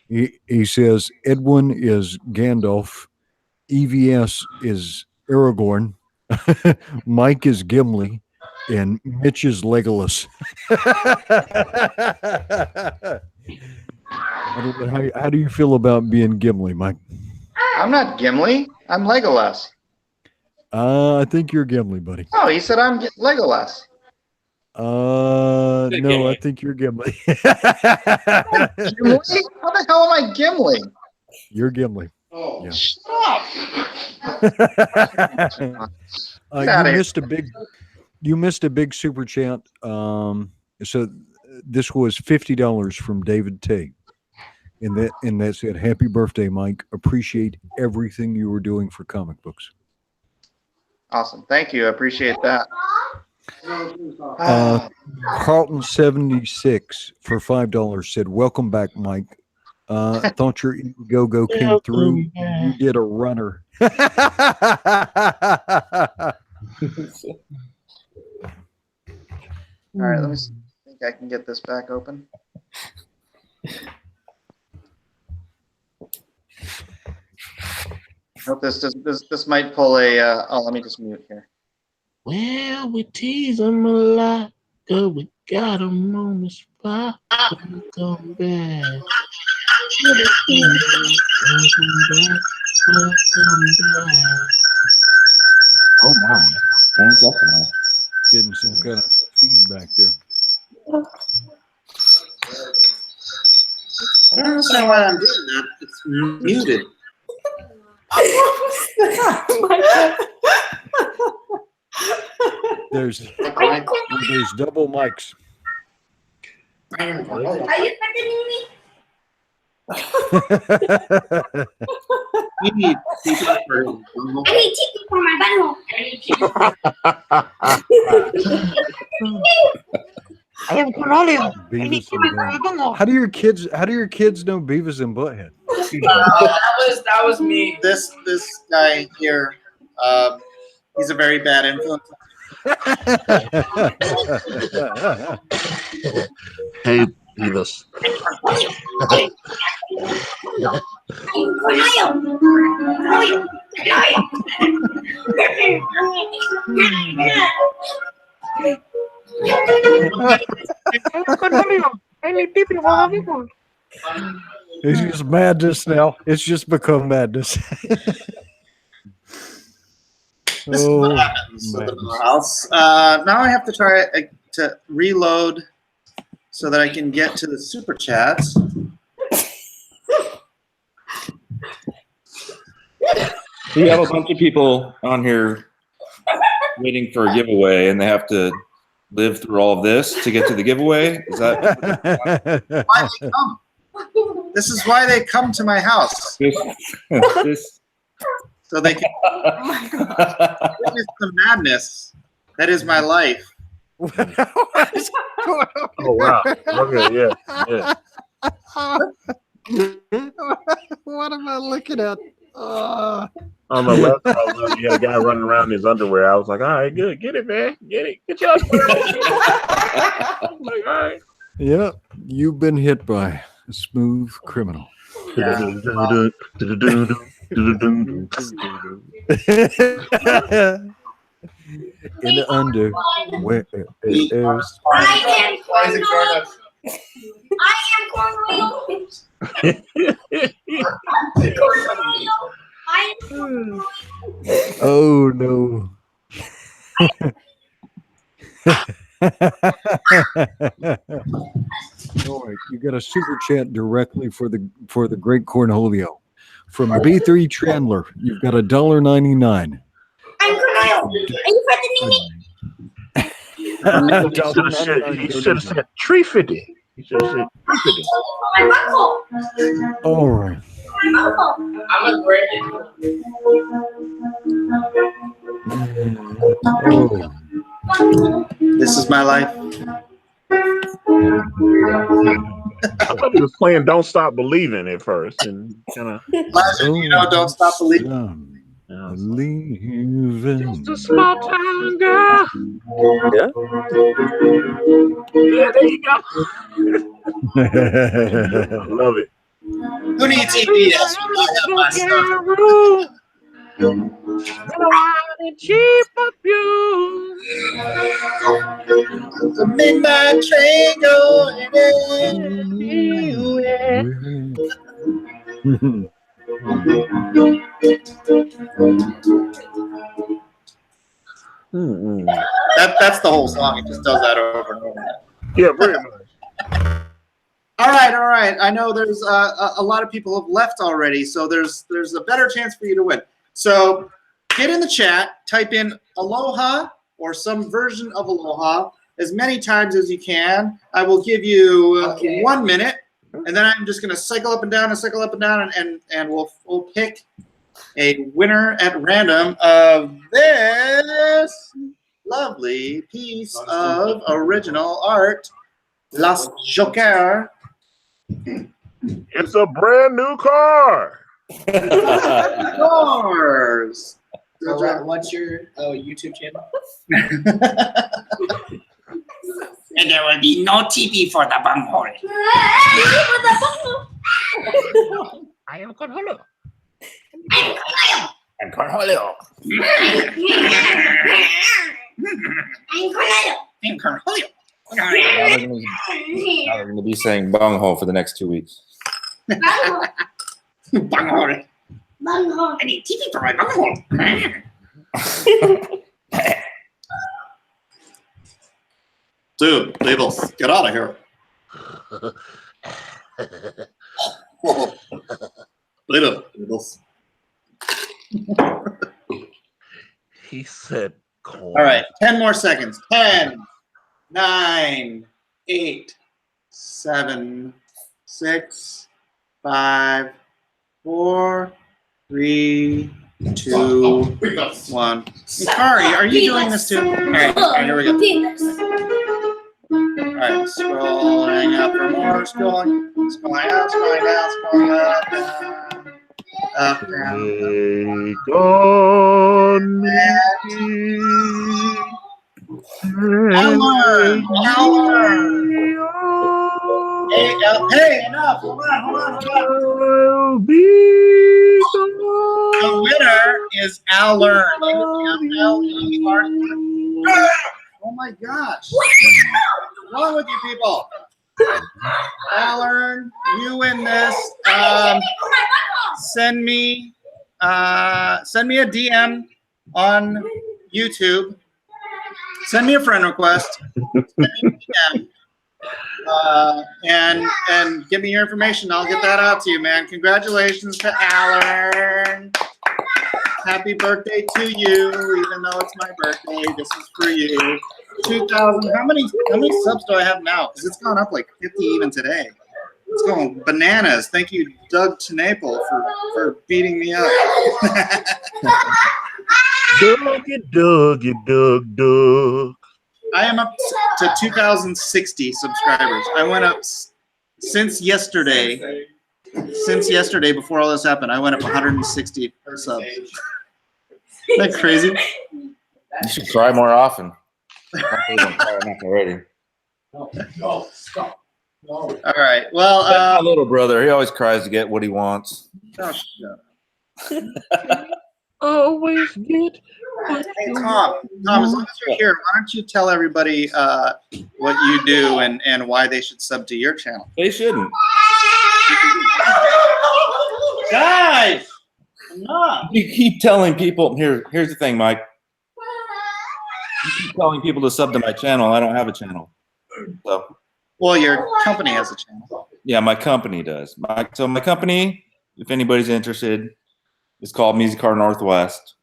He says Edwin is Gandalf, EVS is Aragorn, Mike is Gimli, and Mitch is Legolas. How do you feel about being Gimli, Mike? I'm not Gimli. I'm Legolas. I think you're Gimli, buddy. Oh, he said I'm Legolas. No, Gimli. I think you're Gimli. Gimli? How the hell am I Gimli? You're Gimli. Oh, Yeah. shut up. You missed a big super chat. So this was $50 from David Tate. And that said, happy birthday, Mike. Appreciate everything you were doing for comic books. Awesome. Thank you. I appreciate that. Carlton76 for $5 said, welcome back, Mike. Thought your go came through. You did a runner. All right, let me see. I think I can get this back open. Hope this might pull a. Let me just mute here. Well, we tease them a lot, cause we got them on the spot. Welcome back. Welcome back. Oh my. Thanks up now. Getting some kind of feedback there. I don't understand why I'm doing that. It's muted. There's double mics. Are you threatening me? We need people for I need chicken for my butthole. I am Cornelius. Beavis and Butthead. How do your kids know Beavis and Butthead? That was me. this guy here. He's a very bad influence. Hey, Beavis. It's just madness now. It's just become madness. This is what happens with the house. Now I have to try to reload so that I can get to the super chats. We have a bunch of people on here waiting for a giveaway, and they have to live through all of this to get to the giveaway. Is that Why they come? This is why they come to my house. this? So they can witness the madness that is my life. Oh wow. Okay, yeah. What am I looking at? On the left, you had a guy running around in his underwear. I was like, all right, good. Get it, man. Get it. Get your underwear. I'm like, all right. Yeah, you've been hit by a smooth criminal. In the underwear. I am Cornelius. Oh no. All right, you got a super chat directly for the great Cornholio from B3 Chandler. You've got $1.99. I'm Cornelius. Are you threatening me? You should have said $3.50. He should have said Jupiter. All right. I'm a great. Oh. This is my life. I thought he was playing "Don't Stop Believing" at first, and kind of. Legend, you know, don't stop believing. Just a small town girl. Yeah. Yeah, there you go. I love it. Who needs EPS? I have my stuff. Cheap of you. The midnight train going That's the whole song. It just does that over and over. Yeah, pretty much. All right. I know there's a lot of people have left already, so there's a better chance for you to win. So get in the chat, type in Aloha or some version of Aloha as many times as you can. I will give you 1 minute, and then I'm just going to cycle up and down and we'll pick a winner at random of this lovely piece of original art, Las Joker. It's a brand new car. Cars. What's your YouTube channel? And there will be no TV for the bunghole. I am Cornholio. I'm Cornholio. I'm Cornholio. Now they're going to be saying bunghole for the next 2 weeks. Bunghole. I need TV for my bunghole. Dude, labels, get out of here. Labels. He said corn. All right, 10 more seconds. 10, 9, 8, 7, 6, 5, 4, 3, 2, 1. Kari, are you doing this too? All right, here we go. All right, scrolling up for more, scrolling up, down, up, down. Take on me. Hey, enough. Hold on. I'll be The winner is Al Learn. Oh my gosh. What's wrong with you people? Al Learn, you win this. Send me a DM on YouTube. Send me a friend request. Send me a DM. And give me your information. I'll get that out to you, man. Congratulations to Alan. Happy birthday to you, even though it's my birthday. This is for you. 2,000. How many subs do I have now? Because it's gone up like 50 even today. It's going bananas. Thank you, Doug Tenaple, for beating me up. Doug. I am up to 2,060 subscribers. I went up since yesterday. Since yesterday, before all this happened, I went up 160 subs. Isn't that crazy? You should try more often. Enough already. All right. Well, my little brother, he always cries to get what he wants. Gosh, Always get. Hey, Tom, as long as you're here, why don't you tell everybody what you do and why they should sub to your channel? They shouldn't. Guys, enough. You keep telling people, here's the thing, Mike. You keep telling people to sub to my channel. I don't have a channel. So, well, your company has a channel. Yeah, my company does. So my company, if anybody's interested, is called Music Car Northwest.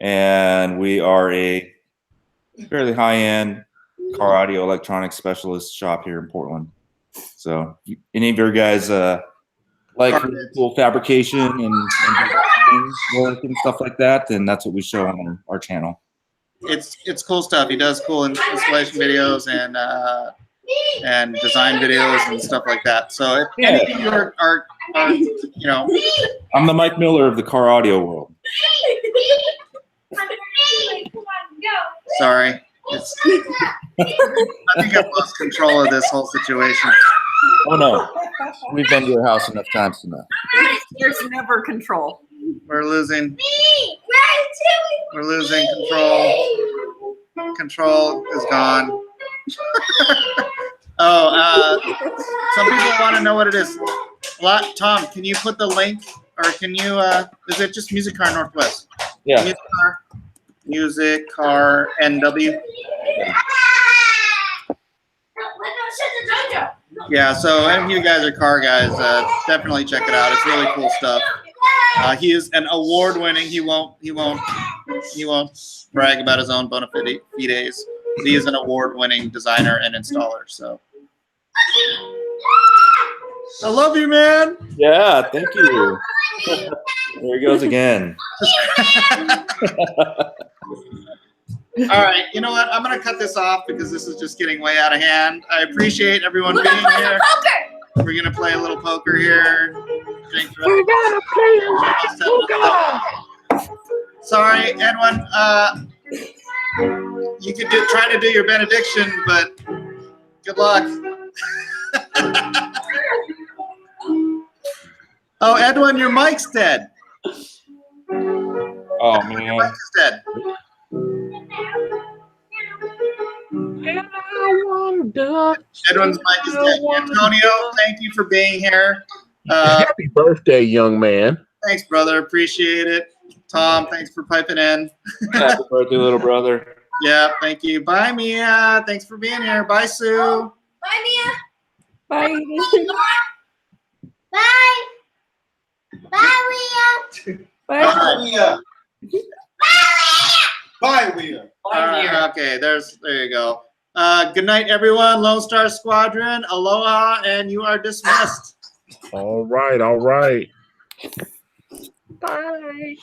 And we are a fairly high-end car audio electronics specialist shop here in Portland. So if any of your guys like really cool fabrication and design work and stuff like that, then that's what we show on our channel. It's cool stuff. He does cool installation videos and design videos and stuff like that. So if any of you are you know, I'm the Mike Miller of the car audio world. sorry, it's I think I've lost control of this whole situation. Oh no, we've been to your house enough times to know. There's never control. We're losing control. Control is gone. Some people want to know what it is. Tom, can you put the link, or can you? Is it just Music Car Northwest? Yeah. Music Car NW. Yeah. So any of you guys are car guys, definitely check it out. It's really cool stuff. He is an award-winning. He won't brag about his own bona fides. He is an award-winning designer and installer. So, I love you, man. Yeah, thank you. There he goes again. All right, you know what? I'm gonna cut this off because this is just getting way out of hand. I appreciate everyone being here. We're gonna play a little poker here. We're gonna play a little poker. Sorry, Edwin. You could try to do your benediction, but good luck. Oh, Edwin, your mic's dead. Oh man. Your mic is dead. Edwin's mic is dead. Antonio, thank you for being here. Happy birthday, young man. Thanks, brother. Appreciate it. Tom, thanks for piping in. Happy birthday, little brother. Yeah, thank you. Bye, Mia. Thanks for being here. Bye, Sue. Bye, Mia. Bye. Bye. Bye, Mia. Bye. Mia. Bye, Leah. Okay, there you go. Good night, everyone. Lone Star Squadron, aloha, and you are dismissed. All right. Bye.